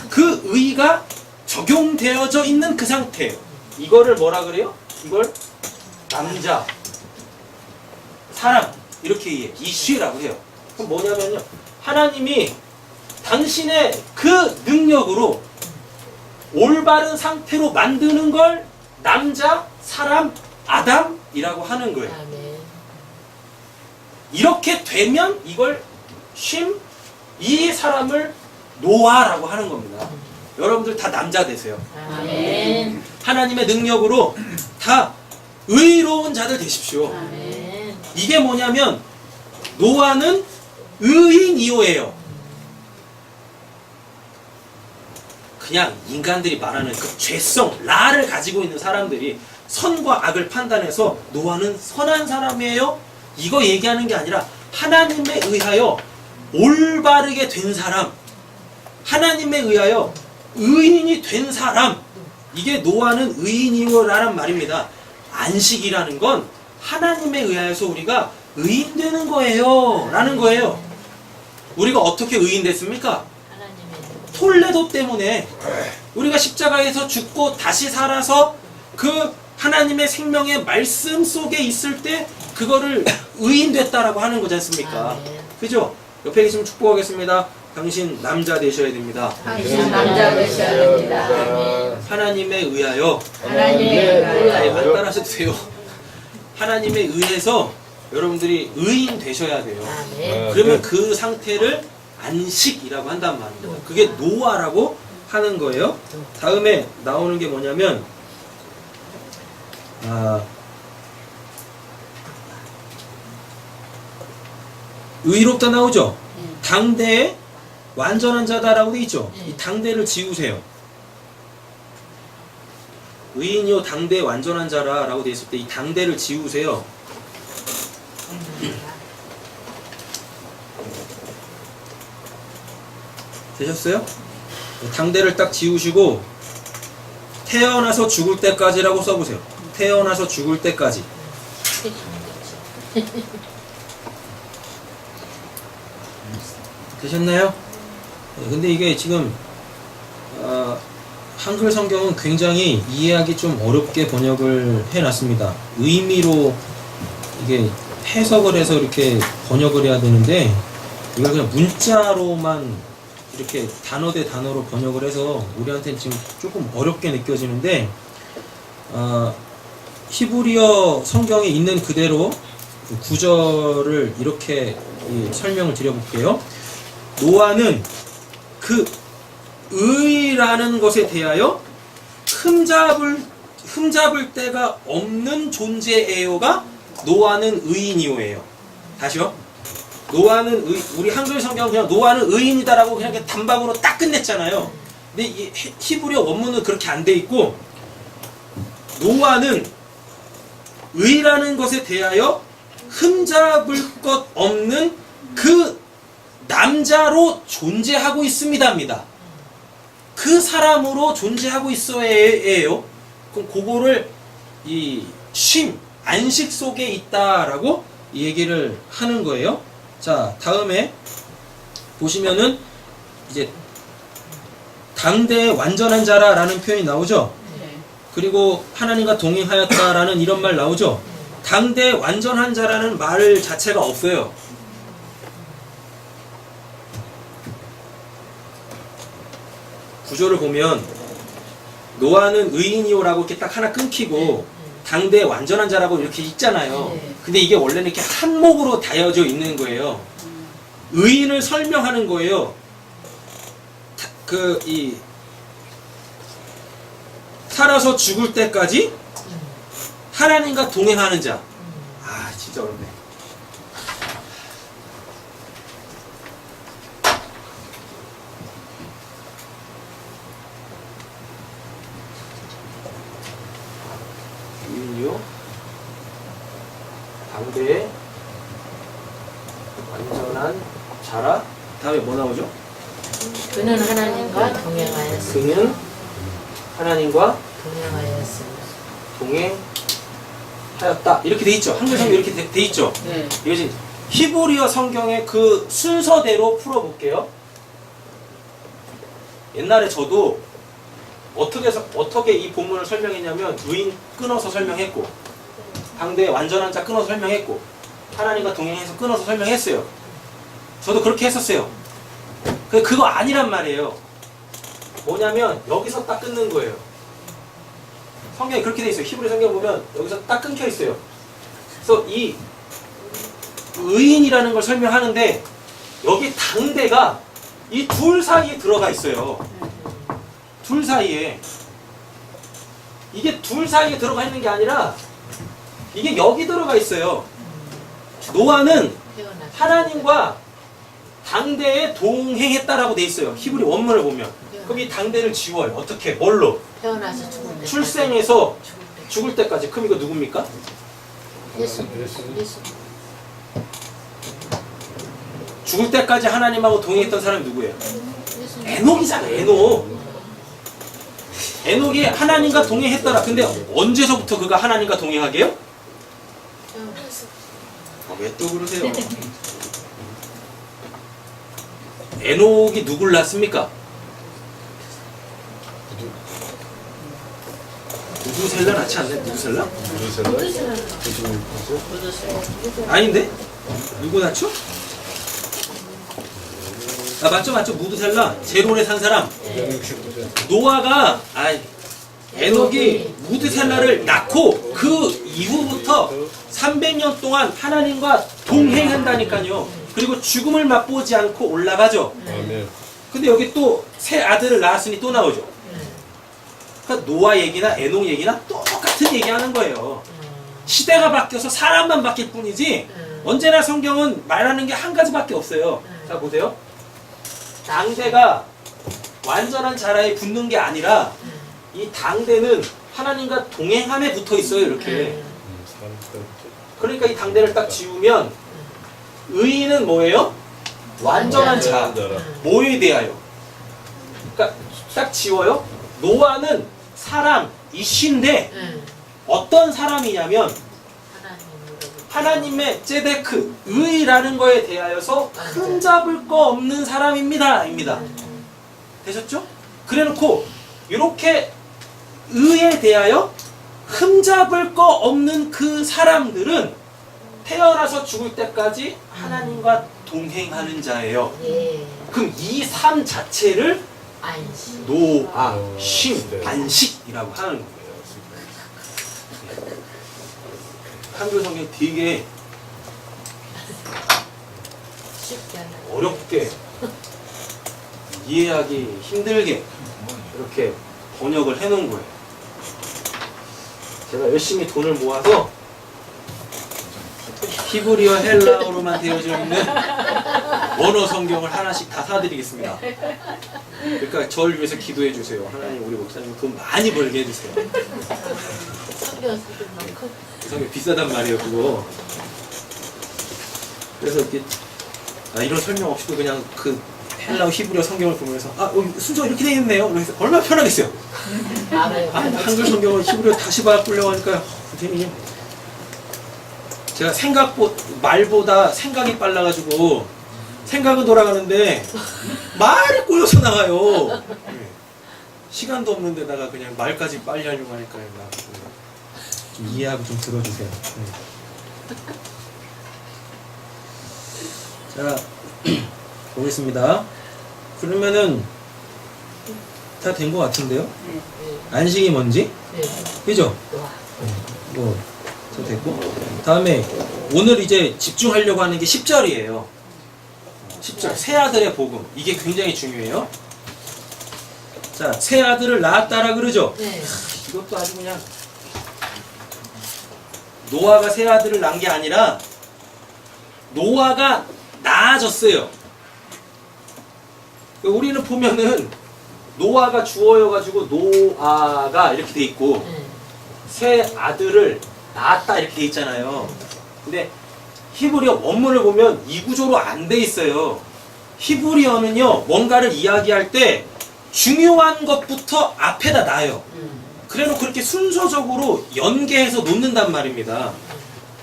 그 의가 적용되어져 있는 그 상태예요. 이거를 뭐라 그래요? 이걸 남자, 사람 이렇게 이해해. 이쉬라고 해요. 그럼 뭐냐면요. 하나님이 당신의 그 능력으로 올바른 상태로 만드는 걸 남자, 사람, 아담이라고 하는 거예요. 아멘. 이렇게 되면 이걸 쉼, 이 사람을 노아라고 하는 겁니다. 여러분들 다 남자 되세요. 아멘. 하나님의 능력으로 다 의로운 자들 되십시오. 아멘. 이게 뭐냐면 노아는 의인이오예요. 그냥 인간들이 말하는 그 죄성, 라를 가지고 있는 사람들이 선과 악을 판단해서 노아는 선한 사람이에요? 이거 얘기하는 게 아니라 하나님에 의하여 올바르게 된 사람, 하나님에 의하여 의인이 된 사람, 이게 노아는 의인이오라는 말입니다. 안식이라는 건 하나님에 의하여서 우리가 의인 되는 거예요 라는 거예요. 우리가 어떻게 의인 됐습니까? 하나님의 톨레도 때문에 우리가 십자가에서 죽고 다시 살아서 그 하나님의 생명의 말씀 속에 있을 때 그거를 의인 됐다라고 하는 거지 않습니까? 아멘. 그죠? 옆에 계시면 축복하겠습니다. 당신 남자 되셔야 됩니다. 당신 남자 되셔야 됩니다. 하나님에 의하여 하나님의 안 의하여 따라하셔도 돼요. 하나님에 의해서 여러분들이 의인 되셔야 돼요. 아멘. 그러면 그 상태를 안식이라고 한단 말입니다. 그게 노아라고 하는 거예요. 다음에 나오는 게 뭐냐면 의롭다 나오죠. 당대의 완전한 자다라고 돼 있죠. 이 당대를 지우세요. 의인이요 당대 완전한 자라라고 돼 있을 때 이 당대를 지우세요. 되셨어요? 당대를 딱 지우시고 태어나서 죽을 때까지라고 써보세요. 태어나서 죽을 때까지. 되셨나요? 근데 이게 지금 한글 성경은 굉장히 이해하기 좀 어렵게 번역을 해놨습니다. 의미로 이게 해석을 해서 이렇게 번역을 해야 되는데 이걸 그냥 문자로만 이렇게 단어 대 단어로 번역을 해서 우리한테는 지금 조금 어렵게 느껴지는데 히브리어 성경에 있는 그대로 그 구절을 이렇게 설명을 드려볼게요. 노아는 그 의라는 것에 대하여 흠잡을 데가 없는 존재예요가 노아는 의인이요예요. 다시요. 노아는 우리 한글 성경은 그냥 노아는 의인이다라고 그냥 이렇게 단박으로 딱 끝냈잖아요. 근데 이 히브리어 원문은 그렇게 안 돼 있고 노아는 의라는 것에 대하여 흠잡을 것 없는 그 남자로 존재하고 있습니다입니다. 그 사람으로 존재하고 있어야 해요. 그럼 그거를 이 쉼, 안식 속에 있다라고 이 얘기를 하는 거예요. 자, 다음에 보시면은 이제 당대의 완전한 자라라는 표현이 나오죠. 그리고 하나님과 동행하였다라는 이런 말 나오죠. 당대의 완전한 자라는 말 자체가 없어요. 구조를 보면 노아는 의인이요라고 이렇게 딱 하나 끊기고 당대의 완전한 자라고 이렇게 있잖아요. 근데 이게 원래는 이렇게 한목으로 다여져 있는 거예요. 의인을 설명하는 거예요. 살아서 죽을 때까지 하나님과 동행하는 자. 아, 진짜 어렵네. 의인이요 당대의 완전한 자라. 다음에 뭐 나오죠? 그는 하나님과 동행하였습니다. 그는 하나님과 동행하였습니다. 동행하였다. 이렇게 돼 있죠. 한글 성경 이렇게 돼 있죠. 네. 이것이 히브리어 성경의 그 순서대로 풀어볼게요. 옛날에 저도 어떻게 이 본문을 설명했냐면 의인 끊어서 설명했고 당대의 완전한 자 끊어서 설명했고 하나님과 동행해서 끊어서 설명했어요. 저도 그렇게 했었어요. 근데 그거 아니란 말이에요. 뭐냐면 여기서 딱 끊는 거예요. 성경이 그렇게 돼 있어요. 히브리 성경 보면 여기서 딱 끊겨 있어요. 그래서 이 의인이라는 걸 설명하는데 여기 당대가 이 둘 사이에 들어가 있어요. 둘 사이에. 이게 둘 사이에 들어가 있는 게 아니라 이게 여기 들어가 있어요. 노아는 하나님과 당대에 동행했다라고 돼 있어요. 히브리 원문을 보면. 그럼 이 당대를 지워요. 어떻게? 뭘로? 태어나서 죽을 때. 출생해서 죽을 때까지. 그럼 이거 누굽니까? 예수. 죽을 때까지 하나님하고 동행했던 사람이 누구예요? 예수. 에녹이잖아. 에녹이 하나님과 동행했더라. 근데 언제서부터 그가 하나님과 동행하게요? 태어나서. 왜 또 그러세요? 에녹이 누굴 낳습니까? 무두셀라 낳지 않나요? 무두셀라? 무드셀라? 아닌데? 누구 낳죠? 아, 맞죠. 무두셀라. 제론에 산 사람. 노아가 에녹이 무드셀라를 낳고 그 이후부터 300년 동안 하나님과 동행한다니까요. 그리고 죽음을 맛보지 않고 올라가죠. 근데 여기 또 새 아들을 낳았으니 또 나오죠. 그러니까 노아 얘기나 에녹 얘기나 똑같은 얘기하는 거예요. 시대가 바뀌어서 사람만 바뀔 뿐이지 언제나 성경은 말하는 게 한 가지밖에 없어요. 자, 보세요. 당대가 완전한 자라에 붙는 게 아니라 이 당대는 하나님과 동행함에 붙어 있어요. 이렇게. 그러니까 이 당대를 딱 지우면 의인은 뭐예요? 완전한 자. 뭐에 대하여? 그러니까 딱 지워요. 노아는 사람이신데 어떤 사람이냐면 하나님의 ጼ데크, 의라는 거에 대하여서 흠잡을 거 없는 사람입니다. 입니다. 되셨죠? 그래놓고 이렇게 의에 대하여 흠잡을 거 없는 그 사람들은 태어나서 죽을 때까지 하나님과 동행하는 자예요. 그럼 이 삶 자체를 노아, 쉼, 안식이라고 하는 거예요. 한글 성경 되게 어렵게 이해하기 힘들게 이렇게 번역을 해놓은 거예요. 제가 열심히 돈을 모아서 히브리어 헬라어로만 되어져 있는 원어 성경을 하나씩 다 사드리겠습니다. 그러니까 저를 위해서 기도해 주세요. 하나님 우리 목사님 돈 많이 벌게 해주세요. 그 성경 비싸단 말이에요 그거. 그래서 이렇게 이런 설명 없이도 그냥 그 헬라어 히브리어 성경을 보면서 여기 순서가 이렇게 되어 있네요. 그래서 얼마나 편하겠어요. 한글 성경을 히브리어 다시 바꾸려고 하니까 선생님 제가 말보다 생각이 빨라가지고 생각은 돌아가는데 말이 꼬여서 나가요. 시간도 없는 데다가 그냥 말까지 빨리 하려고 하니까 좀 이해하고 좀 들어주세요. 자, 보겠습니다. 그러면은 다 된 것 같은데요? 안식이 뭔지? 그죠? 저 됐고. 다음에 오늘 이제 집중하려고 하는 게 10절이에요. 10절. 새 아들의 복음. 이게 굉장히 중요해요. 자, 새 아들을 낳았다라 그러죠? 이것도 아주 그냥 노아가 새 아들을 낳은 게 아니라 노아가 나아졌어요. 우리는 보면은 노아가 주어여가지고 노아가 이렇게 돼 있고 새 아들을 낳았다 이렇게 돼 있잖아요. 근데 히브리어 원문을 보면 이 구조로 안 돼 있어요. 히브리어는요 뭔가를 이야기할 때 중요한 것부터 앞에다 놔요. 그래놓고 그렇게 순서적으로 연계해서 놓는단 말입니다.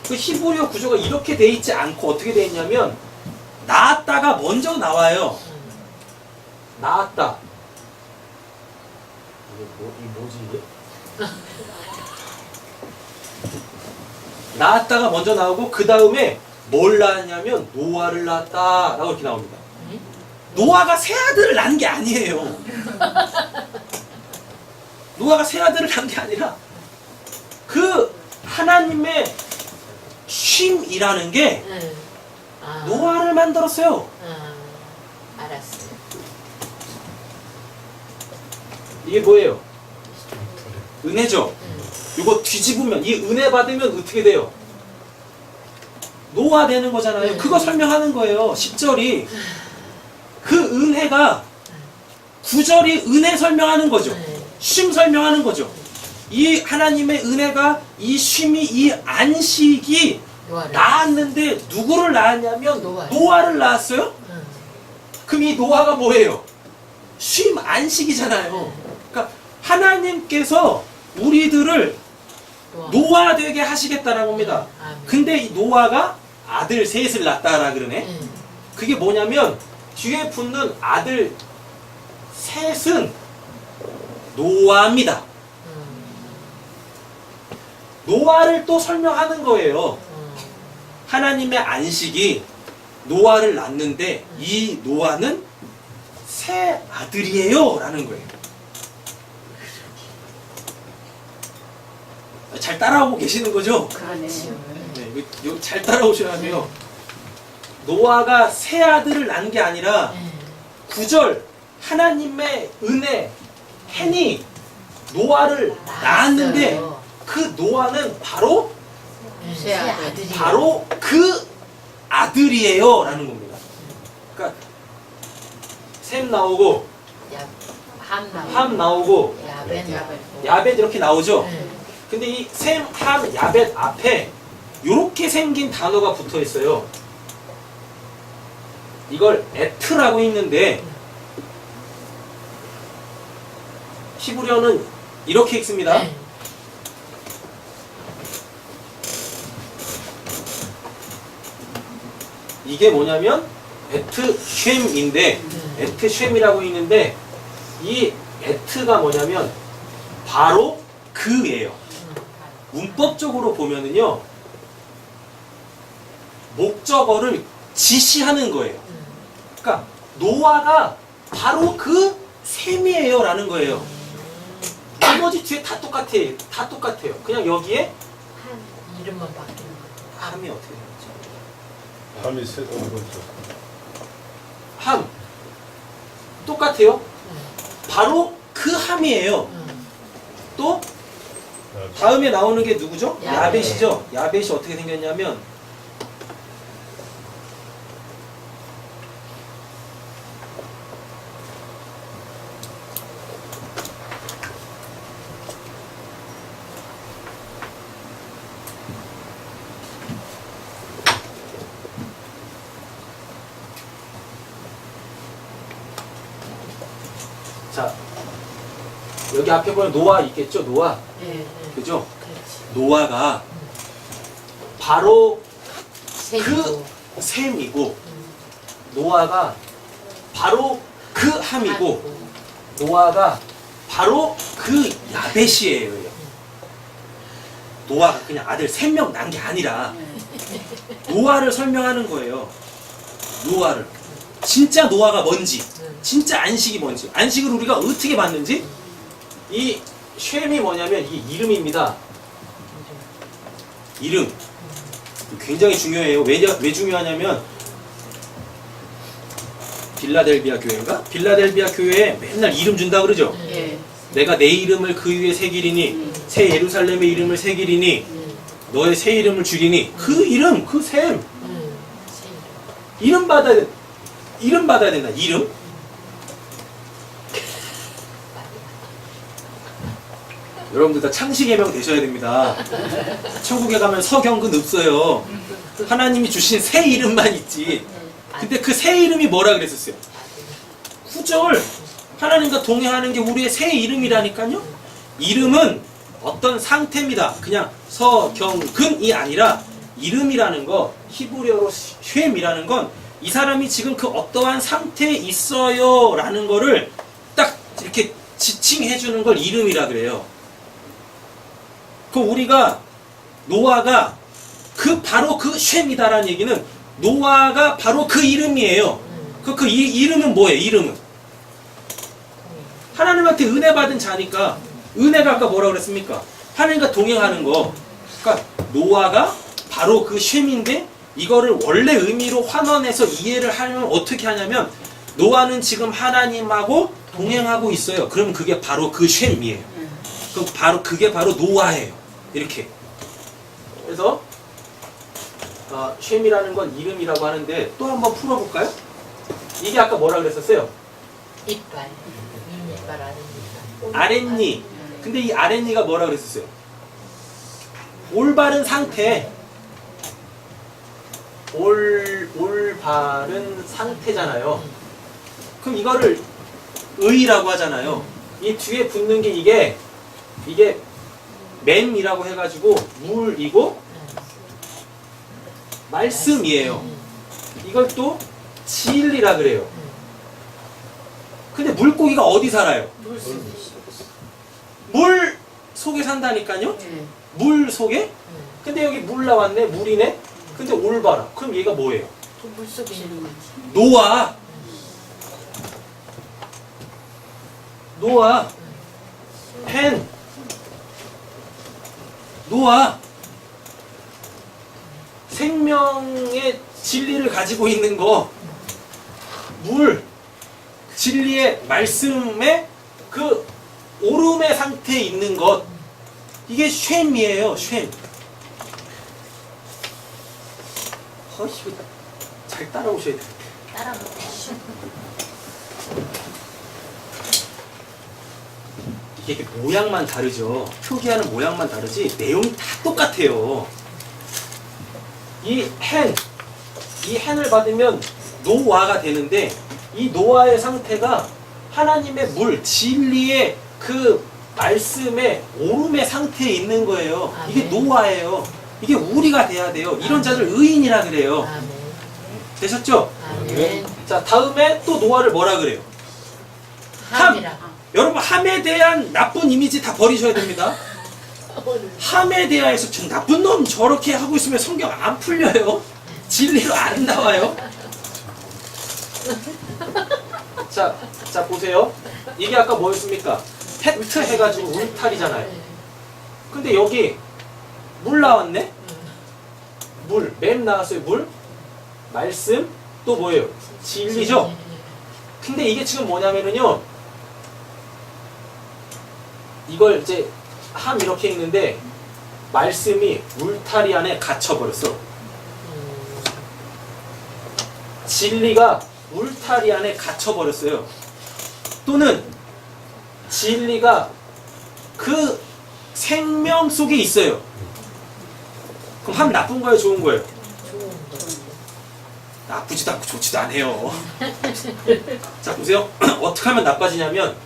그 히브리어 구조가 이렇게 돼 있지 않고 어떻게 돼 있냐면 낳았다가 먼저 나와요. 낳았다. 이게 뭐지 이게? 낳았다가 먼저 나오고 그 다음에 뭘 낳았냐면 노아를 낳았다 라고 이렇게 나옵니다. 노아가 새 아들을 낳은 게 아니에요. 노아가 새 아들을 낳은 게 아니라 그 하나님의 쉼이라는 게 노아를 만들었어요. 알았어요. 이게 뭐예요? 은혜죠? 이거 뒤집으면 이 은혜 받으면 어떻게 돼요? 노아 되는 거잖아요. 그거 설명하는 거예요. 10절이 그 은혜가 9절이 은혜 설명하는 거죠. 쉼 설명하는 거죠. 이 하나님의 은혜가 이 쉼이 이 안식이 낳았는데 누구를 낳았냐면 노아를 낳았어요. 그럼 이 노아가 뭐예요? 쉼 안식이잖아요. 그러니까 하나님께서 우리들을 노아 되게 하시겠다라고 합니다. 근데 이 노아가 아들 셋을 낳았다라 그러네. 그게 뭐냐면 뒤에 붙는 아들 셋은 노아입니다. 노아를 또 설명하는 거예요. 하나님의 안식이 노아를 낳는데 이 노아는 새 아들이에요 라는 거예요. 잘 따라오고 계시는 거죠? 그러네요. 네, 잘 따라오셔야 돼요. 노아가 새 아들을 낳은 게 아니라 9절 하나님의 은혜 헨이 노아를 낳았는데 그 노아는 바로 새 아들이 그 아들이에요 라는 겁니다. 그러니까 샘 나오고 함 나오고 야벳 이렇게 나오죠. 근데 이 샘, 함, 야벳 앞에 이렇게 생긴 단어가 붙어 있어요. 이걸 에트라고 읽는데 히브리어는 이렇게 읽습니다. 이게 뭐냐면 에트쉔인데 에트쉔이라고 있는데 이 에트가 뭐냐면 바로 그예요. 문법적으로 보면은요 목적어를 지시하는 거예요. 그러니까 노아가 바로 그 셈이에요 라는 거예요. 나머지 뒤에 다 똑같아요. 다 똑같아요. 그냥 여기에 이름만 바뀌는 거. 함이 어떻게 되죠? 함이 세도 거죠. 함 똑같아요. 바로 그 함이에요. 또 다음에 나오는 게 누구죠? 야벳이죠. 야벳이 어떻게 생겼냐면 자 여기 앞에 보면 노아 있겠죠? 노아 그죠? 노아가 바로 그 셈이고 노아가 바로 그 함이고 노아가 바로 그 야벳이에요. 노아가 그냥 아들 3명 난 게 아니라 노아를 설명하는 거예요. 노아를 진짜 노아가 뭔지 진짜 안식이 뭔지 안식을 우리가 어떻게 받는지 이 쉔이 뭐냐면 이 이름입니다. 이름 굉장히 중요해요. 왜 중요하냐면 빌라델비아 교회인가? 빌라델비아 교회에 맨날 이름 준다 그러죠. 내가 내 이름을 그 위에 새기리니 새 예루살렘의 이름을 새기리니 너의 새 이름을 주리니 그 이름 그 셈 이름 받아야 된다. 이름 여러분들 다 창시개명 되셔야 됩니다. 천국에 가면 서경근 없어요. 하나님이 주신 새 이름만 있지. 근데 그 새 이름이 뭐라 그랬었어요? 9절 하나님과 동행하는 게 우리의 새 이름이라니까요. 이름은 어떤 상태입니다. 그냥 서경근이 아니라 이름이라는 거 히브리어로 쉔이라는 건 이 사람이 지금 그 어떠한 상태에 있어요 라는 거를 딱 이렇게 지칭해 주는 걸 이름이라 그래요. 그 우리가 노아가 바로 그 쉔이다라는 얘기는 노아가 바로 그 이름이에요. 이름은 뭐예요? 이름은 하나님한테 은혜 받은 자니까 은혜가 아까 뭐라고 그랬습니까? 하나님과 동행하는 거. 그러니까 노아가 바로 그 쉔인데 이거를 원래 의미로 환원해서 이해를 하면 어떻게 하냐면 노아는 지금 하나님하고 동행하고 있어요. 그럼 그게 바로 그 쉔이에요. 그게 바로 노아예요. 이렇게. 그래서 쉔이라는 건 이름이라고 하는데 또 한번 풀어볼까요? 이게 아까 뭐라 그랬었어요? 이빨 아랫니. 근데 이 아랫니가 뭐라 그랬었어요? 올바른 상태. 올바른 상태잖아요. 그럼 이거를 의라고 하잖아요. 이 뒤에 붙는 게 이게 맨이라고 해가지고 물이고 말씀이에요. 이걸 또 진리라 그래요. 근데 물고기가 어디 살아요? 물 속에 산다니까요? 물 속에? 근데 여기 물 나왔네? 물이네? 근데 올바라. 그럼 얘가 뭐예요? 물속에 있는 거지. 노아. 펜. 노아. 생명의 진리를 가지고 있는 거. 물. 진리의 말씀의 그 오름의 상태에 있는 것. 이게 쉔이에요. 쉔. 이거 잘 따라오셔야 돼요. 따라붙어. 이게 모양만 다르죠. 표기하는 모양만 다르지 내용이 다 똑같아요. 이 hen을 받으면 노아가 되는데 이 노아의 상태가 하나님의 물, 진리의 그 말씀의 오름의 상태에 있는 거예요. 이게 노아예요. 이게 우리가 돼야 돼요. 이런 자들 의인이라 그래요. 아멘. 되셨죠? 아멘. 자, 다음에 또 노아를 뭐라 그래요? 함이라. 여러분, 함에 대한 나쁜 이미지 다 버리셔야 됩니다. 함에 대하여서 저 나쁜 놈 저렇게 하고 있으면 성경 안 풀려요. 진리로 안 나와요. 자 보세요. 이게 아까 뭐였습니까? 페트 해가지고 울타리잖아요. 근데 여기 물 나왔네? 맵 나왔어요. 물, 말씀, 또 뭐예요? 진리죠? 근데 이게 지금 뭐냐면은요, 이걸 이제 함 이렇게 있는데 말씀이 울타리 안에 갇혀버렸어. 진리가 울타리 안에 갇혀버렸어요. 또는 진리가 그 생명 속에 있어요. 그럼 함 나쁜 거예요? 좋은 거예요? 나쁘지도 않고 좋지도 않아요. 자, 보세요. 어떻게 하면 나빠지냐면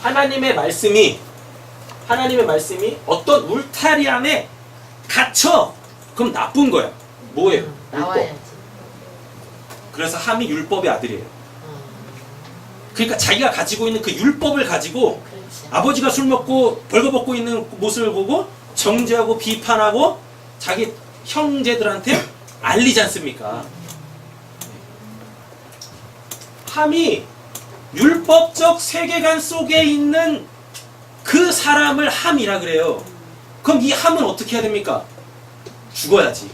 하나님의 말씀이 어떤 울타리 안에 갇혀. 그럼 나쁜 거야. 뭐예요? 율법. 나와야지. 그래서 함이 율법의 아들이에요. 그러니까 자기가 가지고 있는 그 율법을 가지고 그렇지. 아버지가 술 먹고 벌거벗고 있는 모습을 보고 정죄하고 비판하고 자기 형제들한테 알리지 않습니까? 함이 율법적 세계관 속에 있는 그 사람을 함이라 그래요. 그럼 이 함은 어떻게 해야 됩니까? 죽어야지.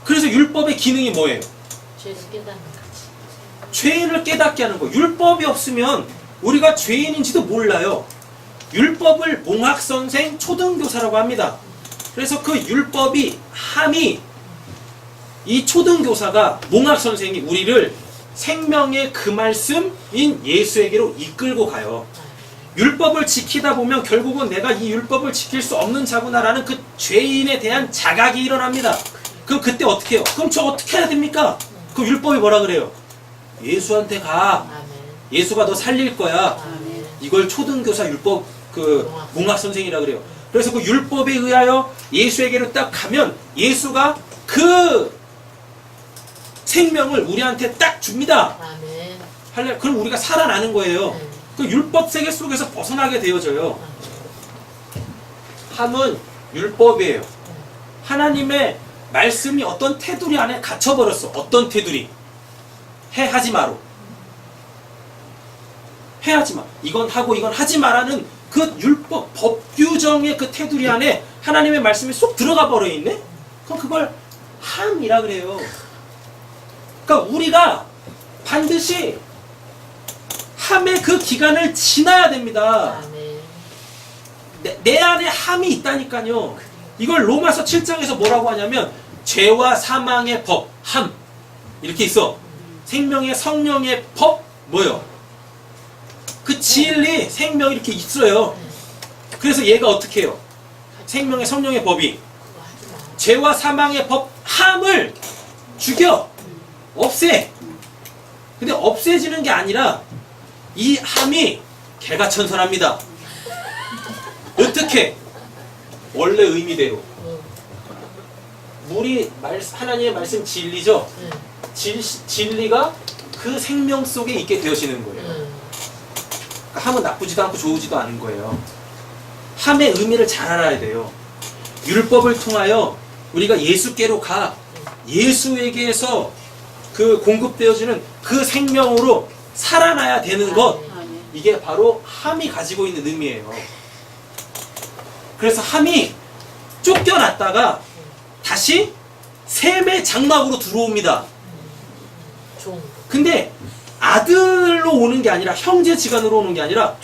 그래서 율법의 기능이 뭐예요? 죄를 깨닫는 거지. 죄인을 깨닫게 하는 거예요. 율법이 없으면 우리가 죄인인지도 몰라요. 율법을 몽학선생 초등교사라고 합니다. 그래서 그 율법이 함이 이 초등교사가 몽학선생이 우리를 생명의 그 말씀인 예수에게로 이끌고 가요. 율법을 지키다 보면 결국은 내가 이 율법을 지킬 수 없는 자구나라는 그 죄인에 대한 자각이 일어납니다. 그럼 그때 어떻게 해요? 그럼 저 어떻게 해야 됩니까? 그 율법이 뭐라 그래요? 예수한테 가. 아멘. 예수가 너 살릴 거야. 아멘. 이걸 초등교사 율법 그 몽학 선생이라 그래요. 그래서 그 율법에 의하여 예수에게로 딱 가면 예수가 그 생명을 우리한테 딱 줍니다. 아멘. 그럼 우리가 살아나는 거예요. 그 율법 세계 속에서 벗어나게 되어져요. 함은 율법이에요. 하나님의 말씀이 어떤 테두리 안에 갇혀버렸어. 어떤 테두리? 하지 마로. 해야지 마. 이건 하고 이건 하지 마라는 그 율법, 법 규정의 그 테두리 안에 하나님의 말씀이 쏙 들어가 버려 있네? 그럼 그걸 함이라 그래요. 그러니까 우리가 반드시 함의 그 기간을 지나야 됩니다. 아멘. 내 안에 함이 있다니까요. 이걸 로마서 7장에서 뭐라고 하냐면 죄와 사망의 법, 함 이렇게 있어. 생명의 성령의 법, 뭐요? 그 진리, 생명 이렇게 있어요. 그래서 얘가 어떻게 해요? 생명의 성령의 법이 죄와 사망의 법, 함을 죽여, 없애. 근데 없애지는 게 아니라 이 함이 개가천선합니다. 어떻게? 원래 의미대로. 물이 하나님의 말씀 진리죠? 진리가 그 생명 속에 있게 되어지는 거예요. 그러니까 함은 나쁘지도 않고 좋으지도 않은 거예요. 함의 의미를 잘 알아야 돼요. 율법을 통하여 우리가 예수께로 가 예수에게서 그 공급되어지는 그 생명으로 살아나야 되는 것, 이게 바로 함이 가지고 있는 의미예요. 그래서 함이 쫓겨났다가 다시 샘의 장막으로 들어옵니다. 근데 아들로 오는 게 아니라 형제지간으로 오는 게 아니라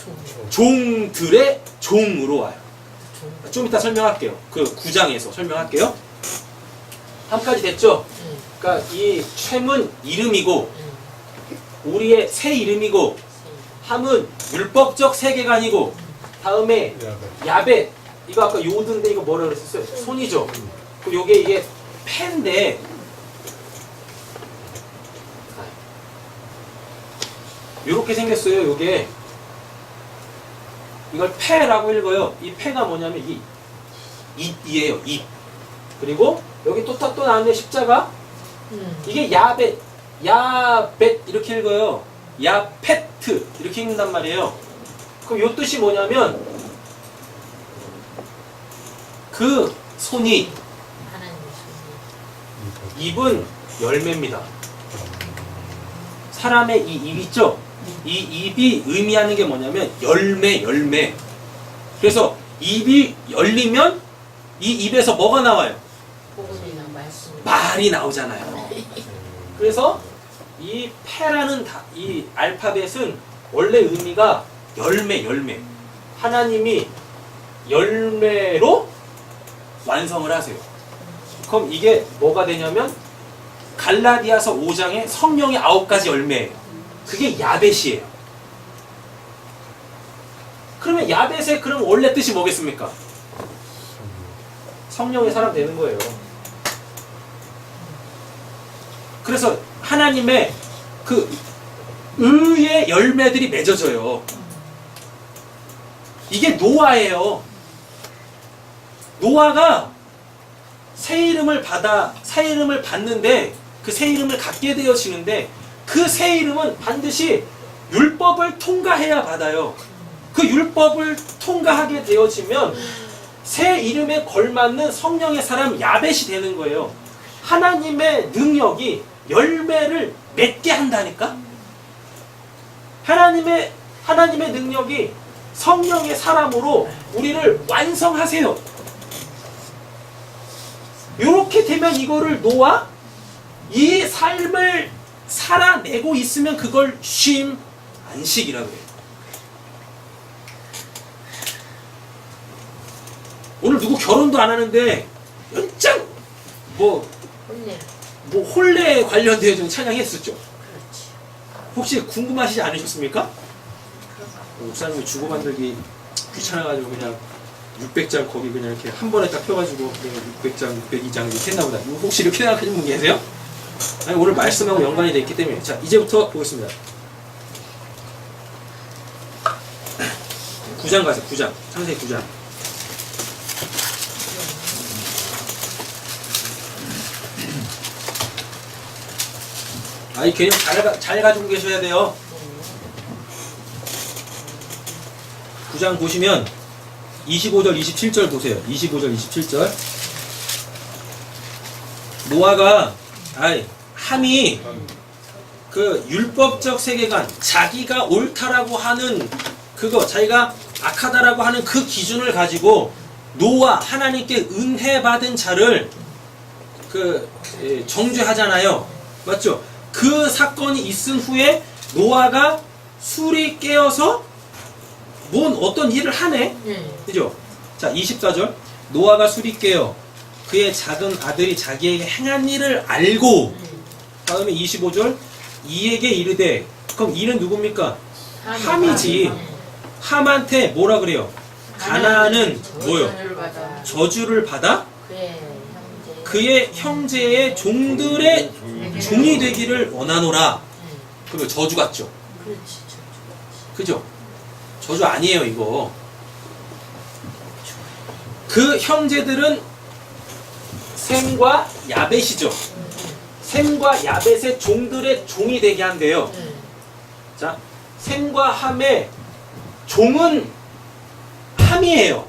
종들의 종으로 와요. 좀 이따 설명할게요. 그 9장에서 설명할게요. 함까지 됐죠? 그러니까 이 촤은 이름이고 응. 우리의 새 이름이고 함은 율법적 세계관이고 다음에 야벳 이거 아까 요드인데 이거 뭐라 그랬었어요? 손이죠. 그리고 요게 이게 패인데 요렇게 생겼어요. 요게 이걸 패라고 읽어요. 이 패가 뭐냐면 이 입이에요. 입. 그리고 여기 또 나왔네 십자가. 이게 야벳 이렇게 읽어요. 야페트 이렇게 읽는단 말이에요. 그럼 요 뜻이 뭐냐면 그 손이 하나님의 손이. 입은 열매입니다. 사람의 이 입 있죠? 이 입이 의미하는 게 뭐냐면 열매. 그래서 입이 열리면 이 입에서 뭐가 나와요? 복음이나 말씀. 말이 나오잖아요. 그래서 이 페라는 이 알파벳은 원래 의미가 열매. 하나님이 열매로 완성을 하세요. 그럼 이게 뭐가 되냐면 갈라디아서 5장에 성령의 9가지 열매예요. 그게 야벳이에요. 그러면 야벳의 그럼 원래 뜻이 뭐겠습니까? 성령의 사람 되는 거예요. 그래서 하나님의 그 의의 열매들이 맺어져요. 이게 노아예요. 노아가 새 이름을 받는데 그 새 이름을 갖게 되어지는데 그 새 이름은 반드시 율법을 통과해야 받아요. 그 율법을 통과하게 되어지면 새 이름에 걸맞는 성령의 사람 야벳이 되는 거예요. 하나님의 능력이 열매를 맺게 한다니까? 하나님의 능력이 성령의 사람으로 우리를 완성하세요. 이렇게 되면 이거를 노아 이 삶을 살아내고 있으면 그걸 쉼 안식이라고 해요. 오늘 누구 결혼도 안 하는데 연장 홀례 관련되어 좀 찬양했었죠. 그렇지. 혹시 궁금하시지 않으셨습니까? 목사님이 주고 만들기 귀찮아가지고 그냥 600장 거기 그냥 이렇게 한 번에 딱 펴가지고 600장, 602장 이렇게 했나 보다. 혹시 이렇게 생각하시는 분 계세요? 아니, 오늘 말씀하고 연관이 되어 있기 때문에. 자, 이제부터 보겠습니다. 9장 가세요. 9장. 창세기 9장. 이 개념 잘 가지고 계셔야 돼요. 9장 보시면 25절, 27절 보세요. 25절, 27절. 노아가, 함이 그 율법적 세계관, 자기가 옳다라고 하는 그거, 자기가 악하다라고 하는 그 기준을 가지고 노아, 하나님께 은혜 받은 자를 정죄하잖아요. 맞죠? 그 사건이 있은 후에 노아가 술이 깨어서 어떤 일을 하네? 그죠? 자, 24절. 노아가 술이 깨어 그의 작은 아들이 자기에게 행한 일을 알고, 다음에 25절. 이에게 이르되, 그럼 이는 누굽니까? 함이지. 함한테 뭐라 그래요? 가나안은 뭐요? 저주를 받아 그의 형제의 종들의 종이 되기를 원하노라. 그리고 저주 같죠? 그죠? 저주 아니에요, 이거. 그 형제들은 셈과 야벳이죠. 셈과 야벳의 종들의 종이 되게 한대요. 자, 셈과 함의 종은 함이에요.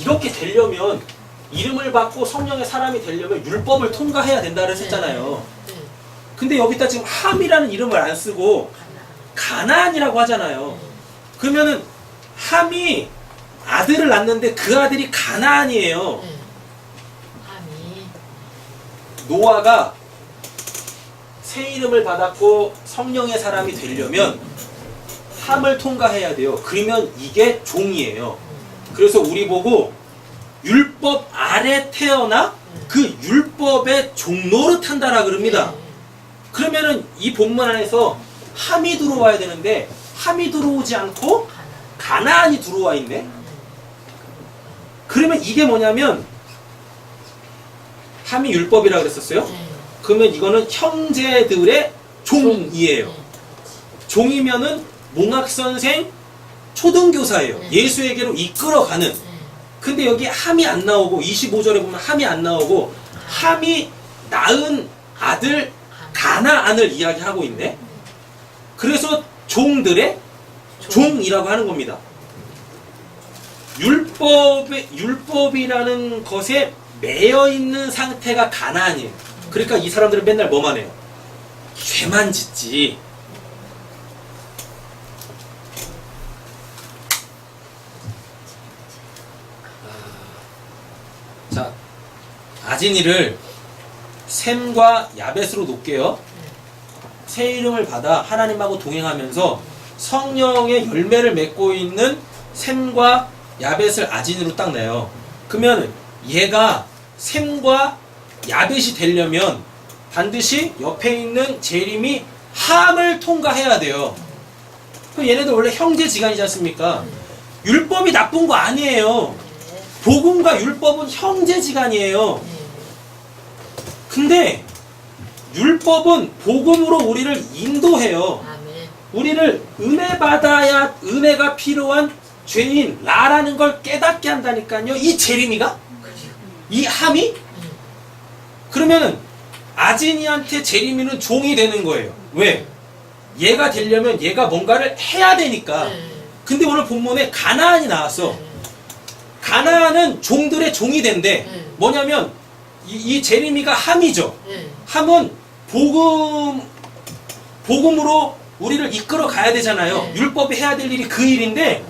이렇게 되려면, 이름을 받고 성령의 사람이 되려면 율법을 통과해야 된다 그랬었잖아요. 근데 여기다 지금 함이라는 이름을 안 쓰고 가나안이라고 하잖아요. 그러면은 함이 아들을 낳는데 그 아들이 가나안이에요. 노아가 새 이름을 받았고 성령의 사람이 되려면 함을 통과해야 돼요. 그러면 이게 종이에요. 그래서 우리 보고 율법 아래 태어나 그 율법의 종노릇 한다라 그럽니다. 그러면은 이 본문 안에서 함이 들어와야 되는데 함이 들어오지 않고 가나안이 들어와 있네. 그러면 이게 뭐냐면 함이 율법이라 그랬었어요. 그러면 이거는 형제들의 종이에요. 종이면은 몽학선생, 초등교사예요. 예수에게로 이끌어가는. 근데 여기 함이 안 나오고 25절에 보면 함이 안 나오고 함이 낳은 아들 가나안을 이야기하고 있네. 그래서 종들의 종이라고 하는 겁니다. 율법이라는 것에 매여 있는 상태가 가나안이에요. 그러니까 이 사람들은 맨날 뭐만 해요? 죄만 짓지. 자, 아진이를 셈과 야벳으로 놓을게요. 새 이름을 받아 하나님하고 동행하면서 성령의 열매를 맺고 있는 셈과 야벳을 아진으로 딱 내요. 그러면 얘가 셈과 야벳이 되려면 반드시 옆에 있는 제림이 함을 통과해야 돼요. 그럼 얘네들 원래 형제지간이지 않습니까? 율법이 나쁜 거 아니에요. 복음과 율법은 형제지간이에요. 근데 율법은 복음으로 우리를 인도해요. 우리를 은혜 받아야 은혜가 필요한 죄인 나라는 걸 깨닫게 한다니까요. 이 제림이가? 이 함이? 그러면은 아진이한테 제림이는 종이 되는 거예요. 왜? 얘가 되려면 얘가 뭔가를 해야 되니까. 근데 오늘 본문에 가나안이 나왔어. 가나안은 종들의 종이 된대. 뭐냐면 이 제림이가 함이죠. 함은 복음으로 우리를 이끌어 가야 되잖아요. 율법이 해야 될 일이 그 일인데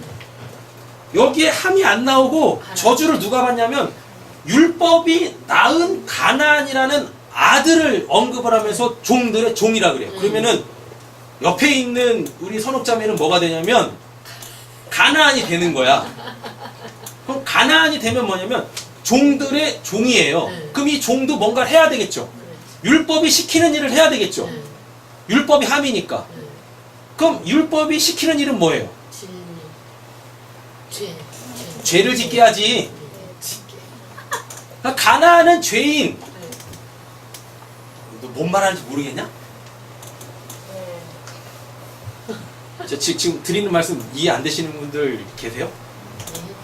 여기에 함이 안 나오고 저주를 누가 받냐면 율법이 낳은 가나안이라는 아들을 언급을 하면서 종들의 종이라 그래요. 그러면은 옆에 있는 우리 선옥자매는 뭐가 되냐면 가나안이 되는 거야. 그럼 가나안이 되면 뭐냐면 종들의 종이에요. 그럼 이 종도 뭔가를 해야 되겠죠. 율법이 시키는 일을 해야 되겠죠. 율법이 함이니까. 그럼 율법이 시키는 일은 뭐예요? 죄를 짓게 하지. 그러니까 가나안은 죄인. 너 뭔 말하는지 모르겠냐? 지금 드리는 말씀 이해 안 되시는 분들 계세요?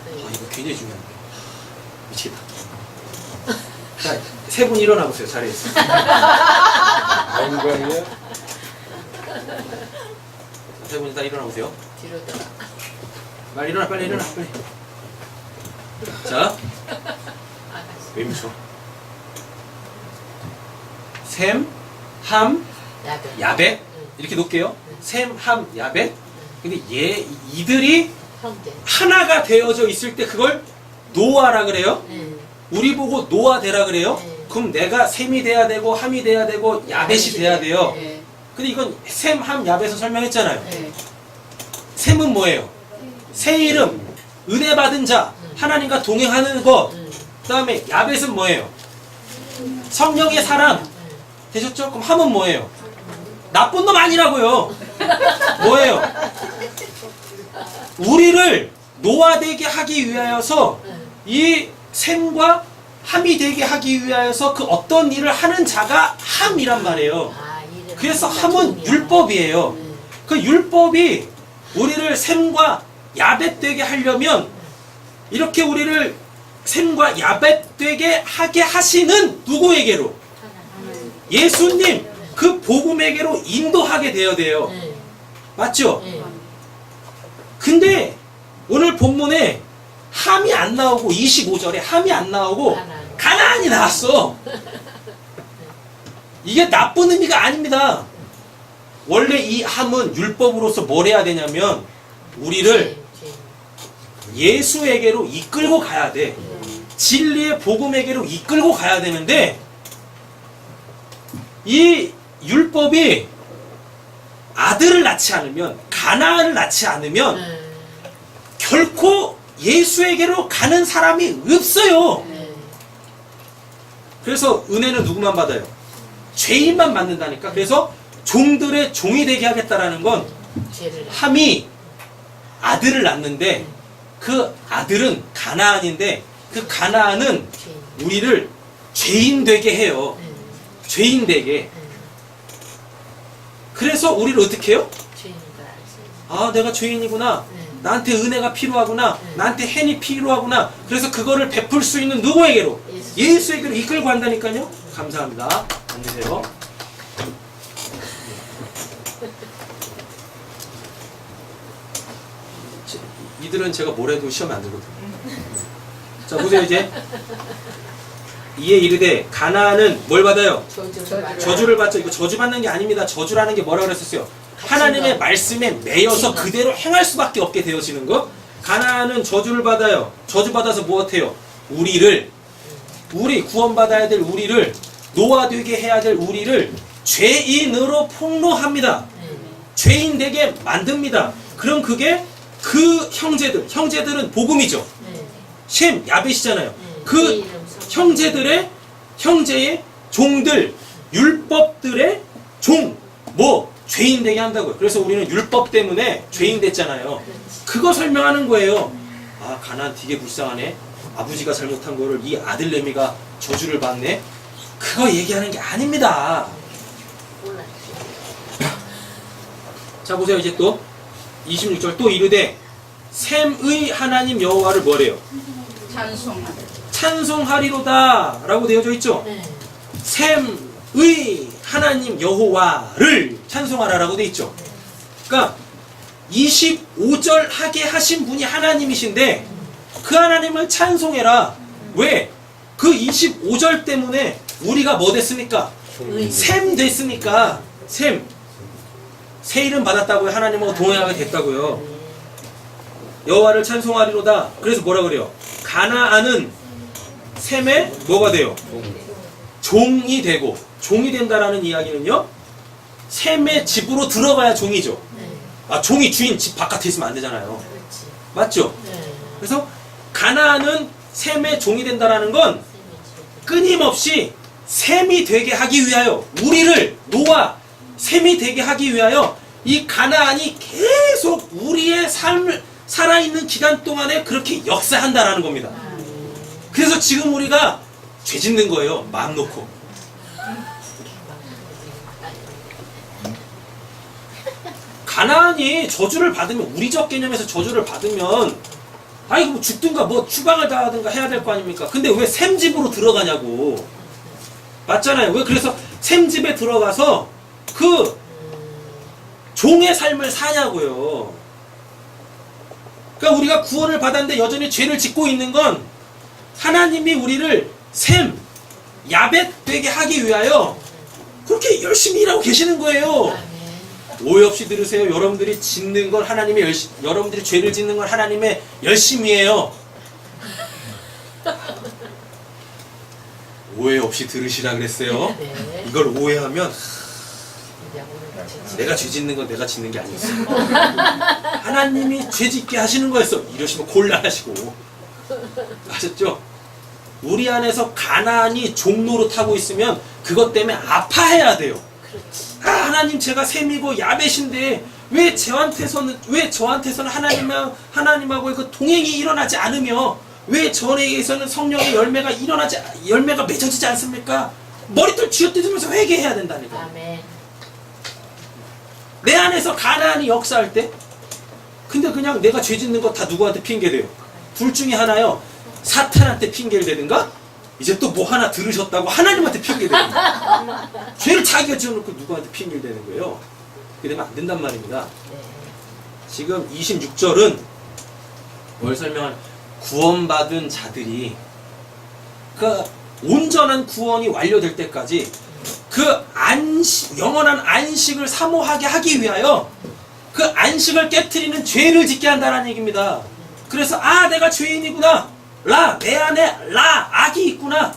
아, 이거 굉장히 중요한데. 미치겠다. 자, 세 분 일어나 보세요. 자리에서. 영광이야? 세 분 다 일어나 보세요. 뒤로다. 빨리 일어나, 빨리 일어나, 빨리. 자, 왜 묻혀? 셈, 함, 야벳 이렇게 놓을게요. 셈, 함, 야벳. 근데 이들이 하나가 되어져 있을 때 그걸 노아라 그래요. 우리 보고 노아 되라 그래요. 그럼 내가 셈이 돼야 되고 함이 돼야 되고 야벳이 돼야 돼요. 근데 이건 셈, 함, 야벳을 설명했잖아요. 셈은 뭐예요? 새 이름, 은혜 받은 자, 하나님과 동행하는 것. 그 다음에 야벳은 뭐예요? 성령의 사람. 되셨죠? 그럼 함은 뭐예요? 나쁜 놈 아니라고요. 뭐예요? 우리를 노아되게 하기 위하여서 이 셈과 함이 되게 하기 위하여서 그 어떤 일을 하는 자가 함이란 말이에요. 그래서 함은 율법이에요. 그 율법이 우리를 셈과 야벳 되게 하려면 이렇게 우리를 셈과 야벳 되게 하게 하시는 누구에게로? 예수님 그 복음에게로 인도하게 되어야 돼요. 맞죠? 근데 오늘 본문에 함이 안 나오고 25절에 함이 안 나오고 가나안이 나왔어. 이게 나쁜 의미가 아닙니다. 원래 이 함은 율법으로서 뭘 해야 되냐면 우리를 예수에게로 이끌고 가야 돼. 진리의 복음에게로 이끌고 가야 되는데 이 율법이 아들을 낳지 않으면 가나안을 낳지 않으면 결코 예수에게로 가는 사람이 없어요. 그래서 은혜는 누구만 받아요? 죄인만 받는다니까. 그래서 종들의 종이 되게 하겠다라는 건 죄를 함이 아들을 낳는데 그 아들은 가나안인데 그 가나안은 죄인. 우리를 죄인 되게 해요. 죄인 되게. 그래서 우리를 어떻게 해요? 죄인인 걸 알지. 아, 내가 죄인이구나. 나한테 은혜가 필요하구나. 나한테 혜이 필요하구나. 그래서 그거를 베풀 수 있는 누구에게로? 예수에게로 이끌고 간다니까요. 감사합니다. 앉으세요. 이들은 제가 뭘 해도 시험에 안 들거든요. 자, 보세요 이제. 이에 이르되 가나안은 뭘 받아요? 저주를 받죠. 이거 저주 받는 게 아닙니다. 저주라는 게 뭐라고 그랬었어요? 하나님의 말씀에 매여서 그대로 행할 수밖에 없게 되어지는 거. 가나안은 저주를 받아요. 저주 받아서 무엇해요? 우리 구원받아야 될 우리를, 노아되게 해야 될 우리를 죄인으로 폭로합니다. 죄인 되게 만듭니다. 그럼 그게 그 형제들은 복음이죠. 셈, 야벳이잖아요. 그 형제의 종들, 율법들의 종, 죄인 되게 한다고요. 그래서 우리는 율법 때문에 죄인 됐잖아요. 그거 설명하는 거예요. 아, 가나안 되게 불쌍하네. 아버지가 잘못한 거를 이 아들내미가 저주를 받네. 그거 얘기하는 게 아닙니다. 자, 보세요. 이제 또 26절 또 이르되 셈의 하나님 여호와를 뭐래요? 찬송하리로다 라고 되어져 있죠. 셈의 하나님 여호와를 찬송하라라고 되어 있죠. 그러니까 25절 하게 하신 분이 하나님이신데 그 하나님을 찬송해라. 왜? 그 25절 때문에 우리가 뭐 됐습니까? 셈 됐으니까. 셈. 새 이름 받았다고요. 하나님하고 동행하게 됐다고요. 여호와를 찬송하리로다. 그래서 뭐라 그래요? 가나안은 셈의 뭐가 돼요? 종이 되고. 종이 된다라는 이야기는요, 셈의 집으로 들어가야 종이죠. 아, 종이 주인 집 바깥에 있으면 안 되잖아요. 맞죠? 그래서 가나안은 셈의 종이 된다라는 건 끊임없이 셈이 되게 하기 위하여, 우리를 노아 셈이 되게 하기 위하여 이 가나안이 계속 우리의 삶을 살아있는 기간 동안에 그렇게 역사한다라는 겁니다. 그래서 지금 우리가 죄 짓는 거예요. 마음 놓고. 가나안이 저주를 받으면, 우리적 개념에서 저주를 받으면 아이 뭐 죽든가 뭐 추방을 당하든가 해야 될 거 아닙니까? 근데 왜 셈집으로 들어가냐고. 맞잖아요. 왜 그래서 셈집에 들어가서 그 종의 삶을 사냐고요. 그러니까 우리가 구원을 받았는데 여전히 죄를 짓고 있는 건 하나님이 우리를 셈, 야벳 되게 하기 위하여 그렇게 열심히 일하고 계시는 거예요. 오해 없이 들으세요. 여러분들이 짓는 건 여러분들이 죄를 짓는 건 하나님의 열심이에요. 오해 없이 들으시라 그랬어요. 이걸 오해하면 내가 죄 짓는 건 내가 짓는 게 아니었어. 하나님이 죄 짓게 하시는 거였어. 이러시면 곤란하시고. 아셨죠? 우리 안에서 가나안이 종로로 타고 있으면 그것 때문에 아파해야 돼요. 아, 하나님 제가 셈이고 야벳인데 왜 저한테서는 하나님하고의 그 동행이 일어나지 않으며 왜 저에게서는 성령의 열매가 맺어지지 않습니까? 머리털 쥐어뜯으면서 회개해야 된다니까. 아멘. 내 안에서 가나안이 역사할 때, 근데 그냥 내가 죄 짓는 거 다 누구한테 핑계대요? 둘 중에 하나요. 사탄한테 핑계를 대든가, 이제 또 뭐 하나 들으셨다고 하나님한테 핑계대든가. 죄를 자기가 지어놓고 누구한테 핑계를 대는 거예요. 그렇게 되면 안 된단 말입니다. 지금 26절은 뭘 설명하는, 구원받은 자들이 그 온전한 구원이 완료될 때까지 그 영원한 안식을 사모하게 하기 위하여 그 안식을 깨트리는 죄를 짓게 한다는 얘기입니다. 그래서 내가 죄인이구나. 내 안에 악이 있구나.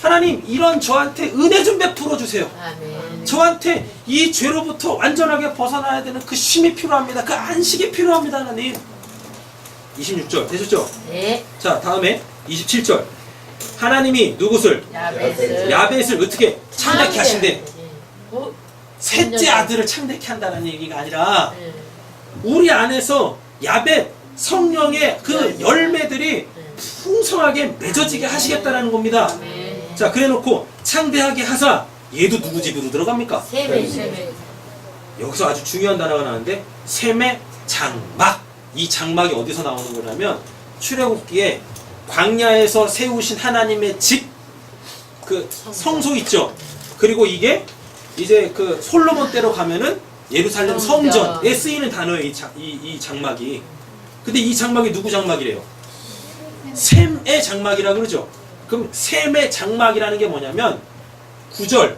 하나님 이런 저한테 은혜 좀 베풀어 주세요. 아멘. 저한테 이 죄로부터 완전하게 벗어나야 되는 그 쉼이 필요합니다. 그 안식이 필요합니다. 하나님. 26절 되셨죠? 네. 자, 다음에 27절. 하나님이 누구를? 야벳을 야벳을 어떻게 창대케 하신대? 어? 셋째 아들을 창대케 한다는 얘기가 아니라 네. 우리 안에서 야벳 성령의 그 열매들이 풍성하게 맺어지게 하시겠다는 겁니다. 네. 자, 그래놓고 창대하게 하사 얘도 누구 집으로 들어갑니까? 세매. 여기서 아주 중요한 단어가 나오는데 셈의 장막. 이 장막이 어디서 나오는 거냐면 출애굽기에 광야에서 세우신 하나님의 집 그 성소 있죠. 그리고 이게 이제 그 솔로몬 때로 가면은 예루살렘 성전에 쓰이는 단어예요. 이 장막이. 근데 이 장막이 누구 장막이래요? 셈의 장막이라 그러죠. 그럼 셈의 장막이라는 게 뭐냐면 9절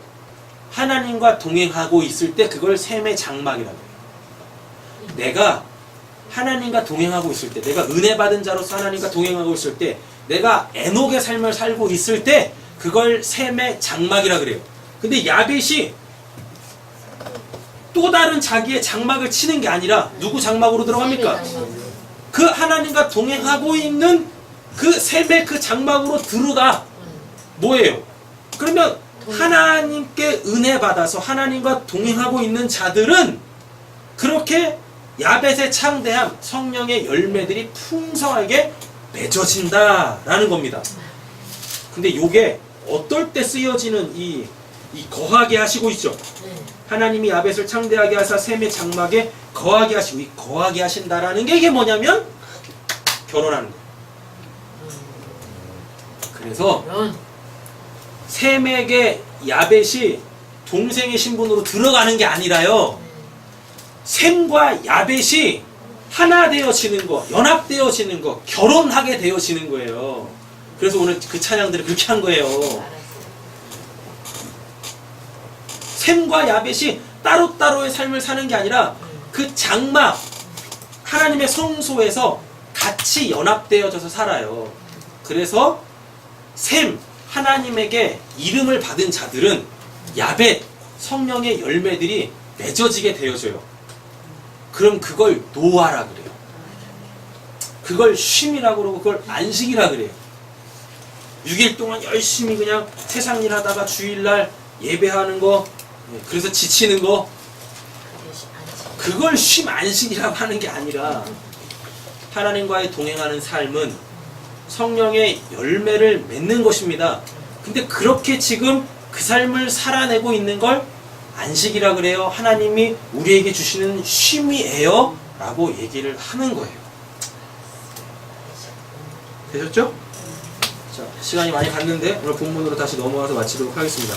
하나님과 동행하고 있을 때 그걸 셈의 장막이라고 해요. 내가 하나님과 동행하고 있을 때, 내가 은혜 받은 자로서 하나님과 동행하고 있을 때, 내가 에녹의 삶을 살고 있을 때 그걸 셈의 장막이라 그래요. 근데 야벳이 또 다른 자기의 장막을 치는 게 아니라 누구 장막으로 들어갑니까? 그 하나님과 동행하고 있는 그 셈의 그 장막으로 들어가. 뭐예요? 그러면 하나님께 은혜 받아서 하나님과 동행하고 있는 자들은 그렇게 야벳의 창대함, 성령의 열매들이 풍성하게 맺어진다라는 겁니다. 근데 요게 어떨 때 쓰여지는 이 거하게 하시고 있죠. 하나님이 야벳을 창대하게 하사 셈의 장막에 거하게 하시고, 이 거하게 하신다라는 게 이게 뭐냐면 결혼하는 거예요. 그래서 셈에게 야벳이 동생의 신분으로 들어가는 게 아니라요, 셈과 야벳이 하나 되어지는 거, 연합되어지는 거, 결혼하게 되어지는 거예요. 그래서 오늘 그 찬양들을 그렇게 한 거예요. 셈과 야벳이 따로따로의 삶을 사는 게 아니라 그 장막, 하나님의 성소에서 같이 연합되어져서 살아요. 그래서 셈, 하나님에게 이름을 받은 자들은 야벳, 성령의 열매들이 맺어지게 되어져요. 그럼 그걸 노아라 그래요. 그걸 쉼이라고 그러고 그걸 안식이라 그래요. 6일 동안 열심히 그냥 세상 일 하다가 주일날 예배하는 거, 그래서 지치는 거, 그걸 쉼 안식이라고 하는 게 아니라 하나님과의 동행하는 삶은 성령의 열매를 맺는 것입니다. 근데 그렇게 지금 그 삶을 살아내고 있는 걸 안식이라 그래요. 하나님이 우리에게 주시는 쉼이에요 라고 얘기를 하는 거예요. 되셨죠? 자, 시간이 많이 갔는데 오늘 본문으로 다시 넘어와서 마치도록 하겠습니다.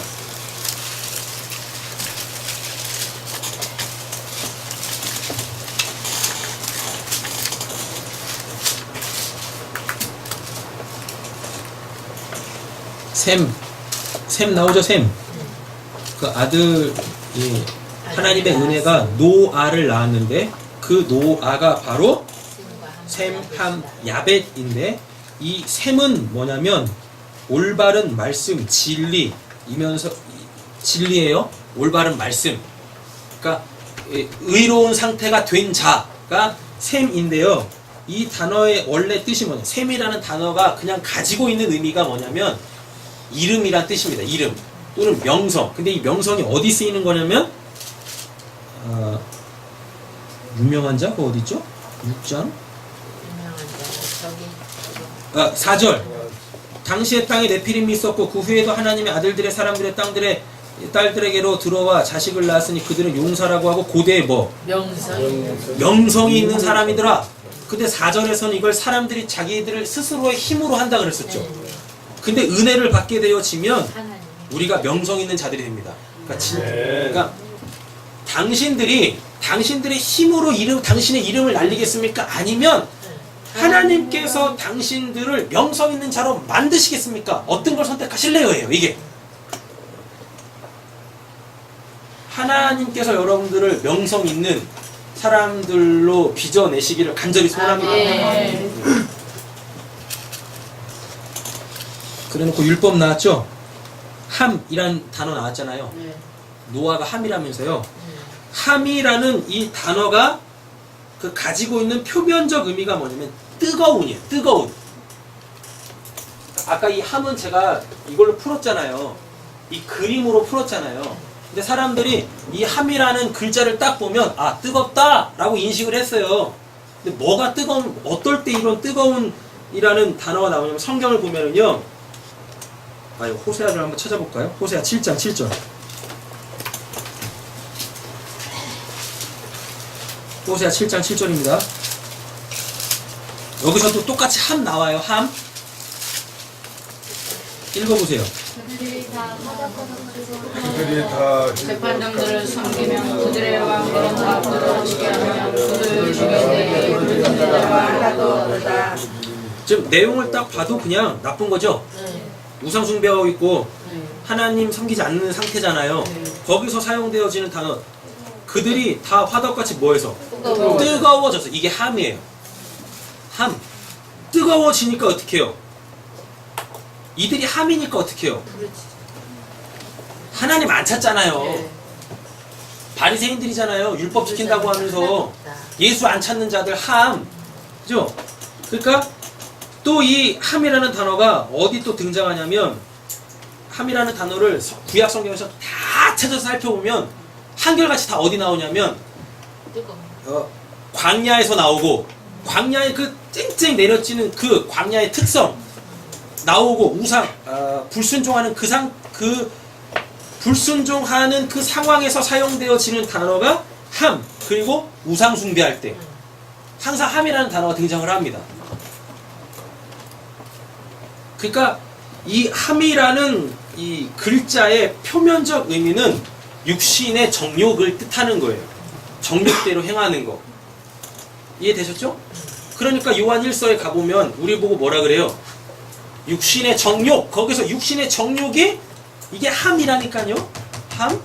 셈 나오죠. 셈. 그 아들이 하나님의 은혜가 노아를 낳았는데 그 노아가 바로 셈, 함, 야벳인데 이 셈은 뭐냐면 올바른 말씀, 진리이면서 진리예요. 올바른 말씀. 그러니까 의로운 상태가 된 자가 셈인데요. 이 단어의 원래 뜻이 뭐냐? 셈이라는 단어가 그냥 가지고 있는 의미가 뭐냐면 이름이란 뜻입니다. 이름 또는 명성. 근데 이 명성이 어디 쓰이는 거냐면 유명한 자? 그거 어디 있죠? 6장? 4절. 당시의 땅에 네피림이 있었고 그 후에도 하나님의 아들들의 사람들의 땅들의 딸들에게로 들어와 자식을 낳았으니 그들은 용사라고 하고 고대의 뭐? 명성이 있는 사람이더라. 근데 4절에서는 이걸 사람들이 자기들을 스스로의 힘으로 한다 그랬었죠. 근데 은혜를 받게 되어지면 우리가 명성 있는 자들이 됩니다. 그러니까 당신들의 힘으로 당신의 이름을 날리겠습니까? 아니면 하나님께서 당신들을 명성 있는 자로 만드시겠습니까? 어떤 걸 선택하실래요?예요. 이게 하나님께서 여러분들을 명성 있는 사람들로 빚어내시기를 간절히 소원합니다. 그래놓고 율법 나왔죠? 함이란 단어 나왔잖아요. 노아가 함이라면서요. 함이라는 이 단어가 그 가지고 있는 표면적 의미가 뭐냐면 뜨거운이에요. 뜨거운. 아까 이 함은 제가 이걸로 풀었잖아요. 이 그림으로 풀었잖아요. 근데 사람들이 이 함이라는 글자를 딱 보면 아 뜨겁다 라고 인식을 했어요. 근데 뭐가 뜨거운, 어떨 때 이런 뜨거운 이라는 단어가 나오냐면 성경을 보면은요. 아, 이거 호세아를 한번 찾아볼까요? 호세아 7장 7절. 호세아 7장 7절입니다. 여기서 또 똑같이 함 나와요. 함. 읽어보세요. 그들이 다 그들이 다 재판장들을 섬기면 그들의 왕들은 다 부드러워지게 하며 그들 중에 지금 내용을 딱 봐도 그냥 나쁜 거죠. 우상 숭배하고 있고 하나님 섬기지 않는 상태잖아요. 거기서 사용되어지는 단어 그들이 다 화덕같이 뭐해서 뜨거워져서 이게 함이에요. 함. 뜨거워지니까 어떻게 해요? 이들이 함이니까 어떻게 해요? 하나님 안 찾잖아요. 바리새인들이잖아요. 율법 지킨다고 하면서 예수 안 찾는 자들 함. 그죠? 그러니까 또 이 함이라는 단어가 어디 또 등장하냐면 함이라는 단어를 구약 성경에서 다 찾아서 살펴보면 한결같이 다 어디 나오냐면 광야에서 나오고 광야의 그 쨍쨍 내려지는 그 광야의 특성 나오고 우상 불순종하는 그 불순종하는 그 상황에서 사용되어지는 단어가 함 그리고 우상 숭배할 때 항상 함이라는 단어가 등장을 합니다. 그러니까 이 함이라는 이 글자의 표면적 의미는 육신의 정욕을 뜻하는 거예요. 정욕대로 행하는 거. 이해되셨죠? 그러니까 요한 1서에 가보면 우리 보고 뭐라 그래요? 육신의 정욕. 거기서 육신의 정욕이 이게 함이라니까요. 함?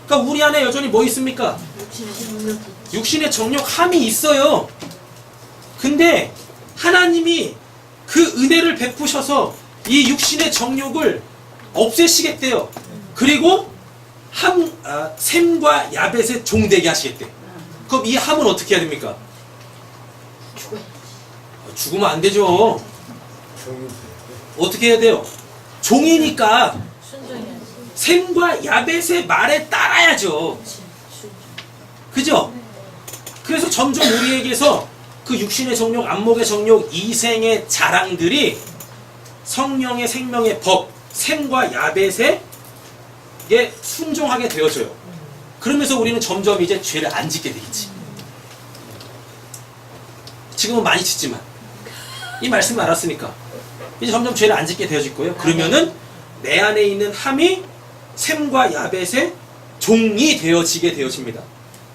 그러니까 우리 안에 여전히 뭐 있습니까? 육신의 정욕 함이 있어요. 근데 하나님이 그 은혜를 베푸셔서 이 육신의 정욕을 없애시겠대요. 그리고 셈과 야벳의 종되게 하시겠대. 그럼 이 함은 어떻게 해야 됩니까? 죽으면 안 되죠. 어떻게 해야 돼요? 종이니까 셈과 야벳의 말에 따라야죠. 그죠? 그래서 점점 우리에게서 그 육신의 정욕, 안목의 정욕, 이생의 자랑들이 성령의 생명의 법, 셈과 야벳에 순종하게 되어져요. 그러면서 우리는 점점 이제 죄를 안 짓게 되겠지. 지금은 많이 짓지만 이 말씀을 알았으니까 이제 점점 죄를 안 짓게 되어질 거예요. 그러면은 내 안에 있는 함이 셈과 야벳의 종이 되어지게 되어집니다.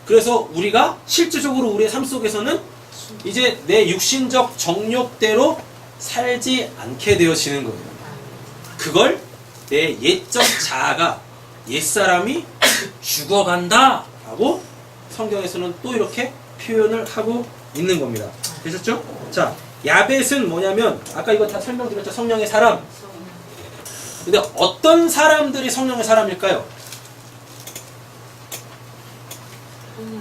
그래서 우리가 실질적으로 우리의 삶 속에서는 이제 내 육신적 정욕대로 살지 않게 되어지는 거예요. 그걸 내 옛적 자아가 옛사람이 죽어간다 라고 성경에서는 또 이렇게 표현을 하고 있는 겁니다. 되셨죠? 자, 야벳은 뭐냐면 아까 이거 다 설명드렸죠. 성령의 사람. 근데 어떤 사람들이 성령의 사람일까요?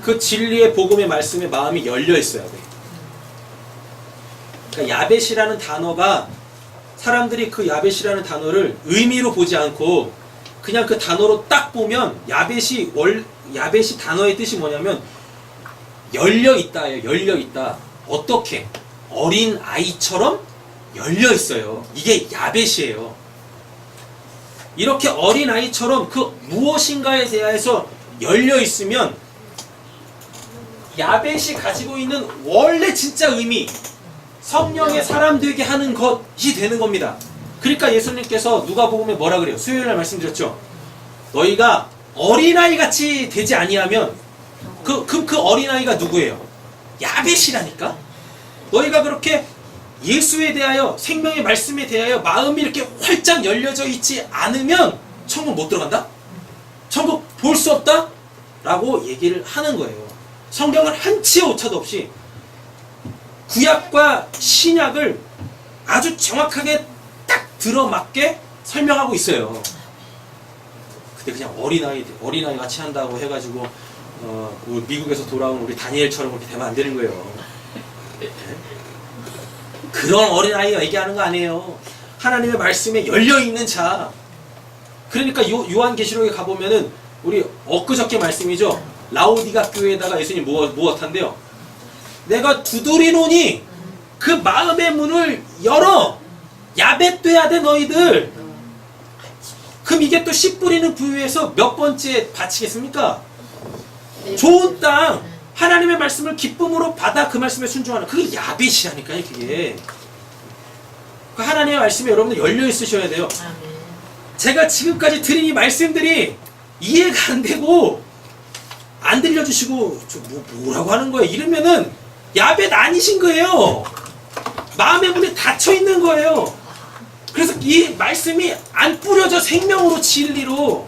그 진리의 복음의 말씀에 마음이 열려 있어야 돼. 그러니까 야벳이라는 단어가 사람들이 그 야벳이라는 단어를 의미로 보지 않고 그냥 그 단어로 딱 보면 야벳이 단어의 뜻이 뭐냐면 열려 있다예요. 열려 있다. 어떻게? 어린 아이처럼 열려 있어요. 이게 야벳이에요. 이렇게 어린 아이처럼 그 무엇인가에 대해서 열려 있으면 야벳이 가지고 있는 원래 진짜 의미, 성령의 사람 되게 하는 것이 되는 겁니다. 그러니까 예수님께서 누가복음에 뭐라 그래요? 수요일날 말씀드렸죠. 너희가 어린아이 같이 되지 아니하면 그 어린아이가 누구예요? 야벳이라니까. 너희가 그렇게 예수에 대하여 생명의 말씀에 대하여 마음이 이렇게 활짝 열려져 있지 않으면 천국 못 들어간다? 천국 볼 수 없다? 라고 얘기를 하는 거예요. 성경을 한치의 오차도 없이 구약과 신약을 아주 정확하게 딱 들어맞게 설명하고 있어요. 근데 그냥 어린아이 같이 한다고 해가지고 미국에서 돌아온 우리 다니엘처럼 그렇게 되면 안 되는 거예요. 그런 어린아이가 얘기하는 거 아니에요. 하나님의 말씀에 열려있는 자. 그러니까 요한계시록에 가보면은 우리 엊그저께 말씀이죠. 라오디가 교회에다가 예수님 무엇한대요? 내가 두드리노니 그 마음의 문을 열어. 야벳돼야 돼 너희들. 그럼 이게 또 씨 뿌리는 부유에서 몇 번째 바치겠습니까? 좋은 땅, 하나님의 말씀을 기쁨으로 받아 그 말씀에 순종하는, 그게 야벳이라니까요. 그게 그 하나님의 말씀에 여러분들 열려 있으셔야 돼요. 제가 지금까지 드린 이 말씀들이 이해가 안 되고 안 들려주시고 뭐라고 하는 거예요? 이러면은 야벳 아니신 거예요. 마음의 문이 닫혀 있는 거예요. 그래서 이 말씀이 안 뿌려져 생명으로 진리로.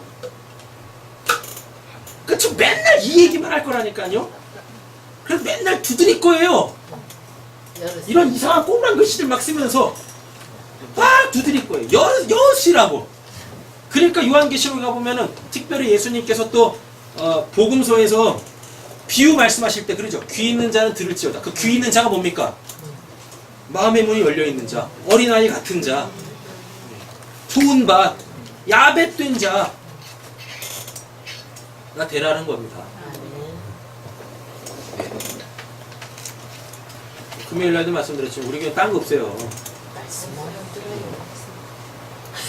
그쵸? 맨날 이 얘기만 할 거라니까요. 그래서 맨날 두드릴 거예요. 이런 이상한 꼬부랑 글씨들 막 쓰면서 막 두드릴 거예요. 여시라고. 그러니까 요한계시록에 가보면은 특별히 예수님께서 또 복음서에서 비유 말씀하실 때 그러죠. 귀 있는 자는 들을지어다. 그 귀 있는 자가 뭡니까? 마음의 문이 열려있는 자, 어린아이 같은 자, 좋은 밭, 야벳된 자가 되라는 겁니다. 네. 금요일날도 말씀드렸지만 우리 교회 딴 거 없어요.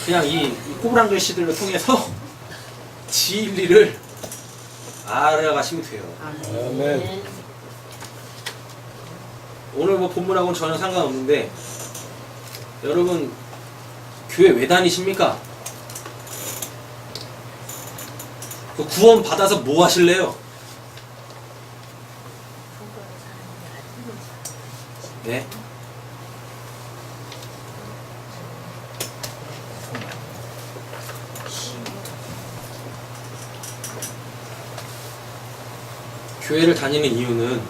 그냥 이 꼬부랑 글씨들을 통해서 진리를 알아가시면 돼요. 아멘. 오늘 뭐 본문하고는 전혀 상관없는데 여러분 교회 왜 다니십니까? 그 구원 받아서 뭐 하실래요? 네? 교회를 다니는 이유는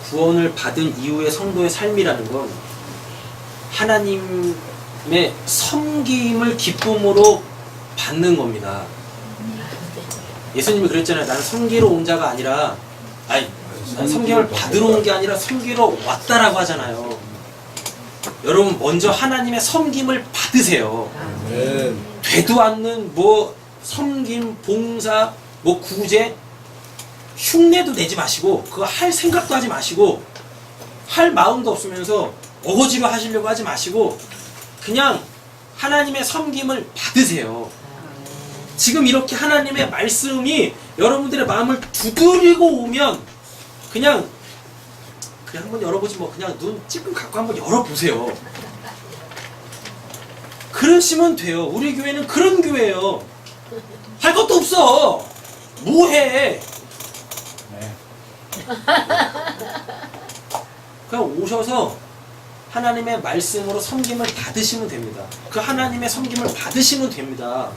구원을 받은 이후의 성도의 삶이라는 건 하나님의 섬김을 기쁨으로 받는 겁니다. 예수님이 그랬잖아요. 나는 섬기러 온 자가 아니라, 나는 섬김을 받으러 온 게 아니라 섬기러 왔다라고 하잖아요. 여러분 먼저 하나님의 섬김을 받으세요. 되도 않는 뭐 섬김, 봉사, 뭐 구제, 흉내도 내지 마시고 그거 할 생각도 하지 마시고 할 마음도 없으면서 어거지로 하시려고 하지 마시고 그냥 하나님의 섬김을 받으세요. 지금 이렇게 하나님의 말씀이 여러분들의 마음을 두드리고 오면 그냥 한번 열어보지 뭐 그냥 눈 찔끔 갖고 한번 열어보세요. 그러시면 돼요. 우리 교회는 그런 교회예요. 할 것도 없어. 뭐해? 그냥 오셔서 하나님의 말씀으로 섬김을 받으시면 됩니다. 그 하나님의 섬김을 받으시면 됩니다.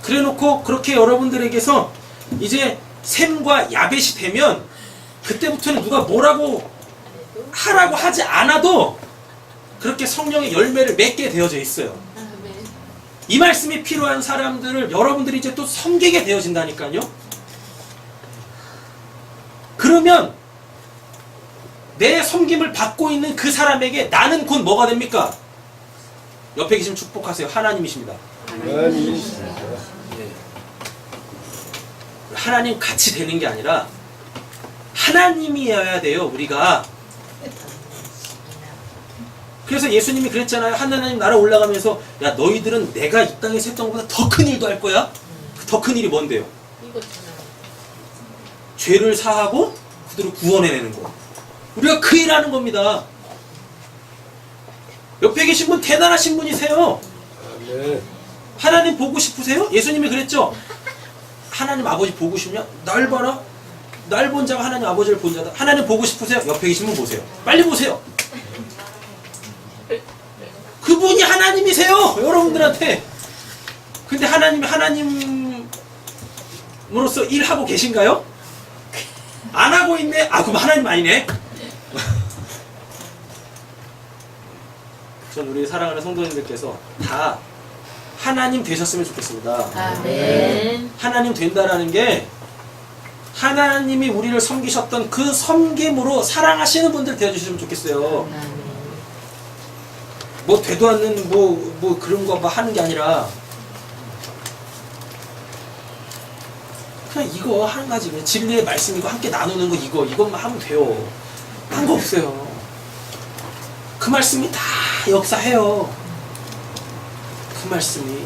그래놓고 그렇게 여러분들에게서 이제 샘과 야벳이 되면 그때부터는 누가 뭐라고 하라고 하지 않아도 그렇게 성령의 열매를 맺게 되어져 있어요. 이 말씀이 필요한 사람들을 여러분들이 이제 또 섬기게 되어진다니까요. 그러면 내 섬김을 받고 있는 그 사람에게 나는 곧 뭐가 됩니까? 옆에 계시면 축복하세요. 하나님이십니다. 네. 하나님 같이 되는 게 아니라 하나님이어야 돼요. 우리가. 그래서 예수님이 그랬잖아요. 하나님 나라 올라가면서 야 너희들은 내가 이 땅에서 했던 것보다 더 큰 일도 할 거야. 더 큰 일이 뭔데요? 죄를 사하고 그들을 구원해내는 거. 우리가 그 일하는 겁니다. 옆에 계신 분 대단하신 분이세요. 하나님 보고 싶으세요? 예수님이 그랬죠. 하나님 아버지 보고 싶냐? 날 봐라. 날 본 자가 하나님 아버지를 본 자다. 하나님 보고 싶으세요? 옆에 계신 분 보세요. 빨리 보세요. 그분이 하나님이세요. 여러분들한테. 근데 하나님이 하나님으로서 일하고 계신가요? 안 하고 있네? 아 그럼 하나님 아니네? 전 우리 사랑하는 성도님들께서 다 하나님 되셨으면 좋겠습니다. 아멘. 하나님 된다라는 게 하나님이 우리를 섬기셨던 그 섬김으로 사랑하시는 분들 되어주시면 좋겠어요. 뭐 되도 않는 뭐 그런 거 뭐 하는 게 아니라 그냥 이거 한 가지 그냥 진리의 말씀이고 함께 나누는 거 이것만 하면 돼요. 딴 거 없어요. 그 말씀이 다 역사해요. 그 말씀이.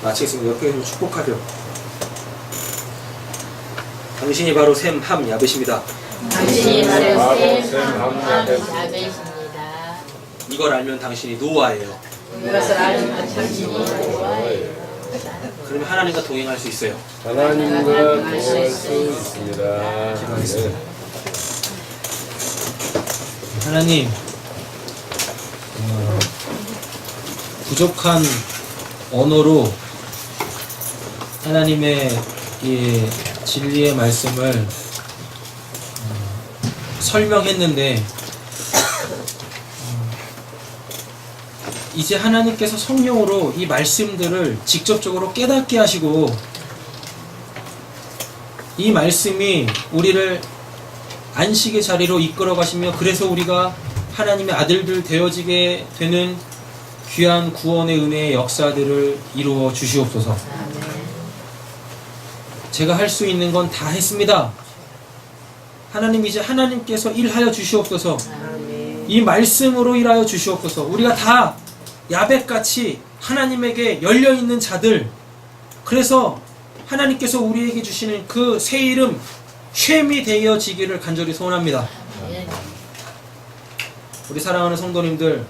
마치겠습니다. 옆에 좀 축복하죠. 당신이 바로 샘 함 야벳입니다. 당신이 바로 샘 야벳입니다. 야벳입니다. 이걸 알면 당신이 노아예요. 이것을 알면 당신이 노아예요. 그러면 하나님과 동행할 수 있어요. 하나님과 동행할 수 있습니다. 기도하겠습니다. 하나님, 부족한 언어로 하나님의 이 진리의 말씀을 설명했는데 이제 하나님께서 성령으로 이 말씀들을 직접적으로 깨닫게 하시고 이 말씀이 우리를 안식의 자리로 이끌어 가시며 그래서 우리가 하나님의 아들들 되어지게 되는 귀한 구원의 은혜의 역사들을 이루어 주시옵소서. 제가 할 수 있는 건 다 했습니다. 하나님 이제 하나님께서 일하여 주시옵소서. 이 말씀으로 일하여 주시옵소서. 우리가 다 야벳같이 하나님에게 열려있는 자들, 그래서 하나님께서 우리에게 주시는 그 새 이름 쉐미 되어지기를 간절히 소원합니다. 우리 사랑하는 성도님들,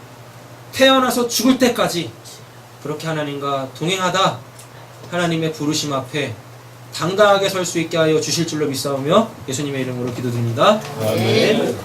태어나서 죽을 때까지 그렇게 하나님과 동행하다 하나님의 부르심 앞에 당당하게 설 수 있게 하여 주실 줄로 믿사오며 예수님의 이름으로 기도드립니다. 아멘.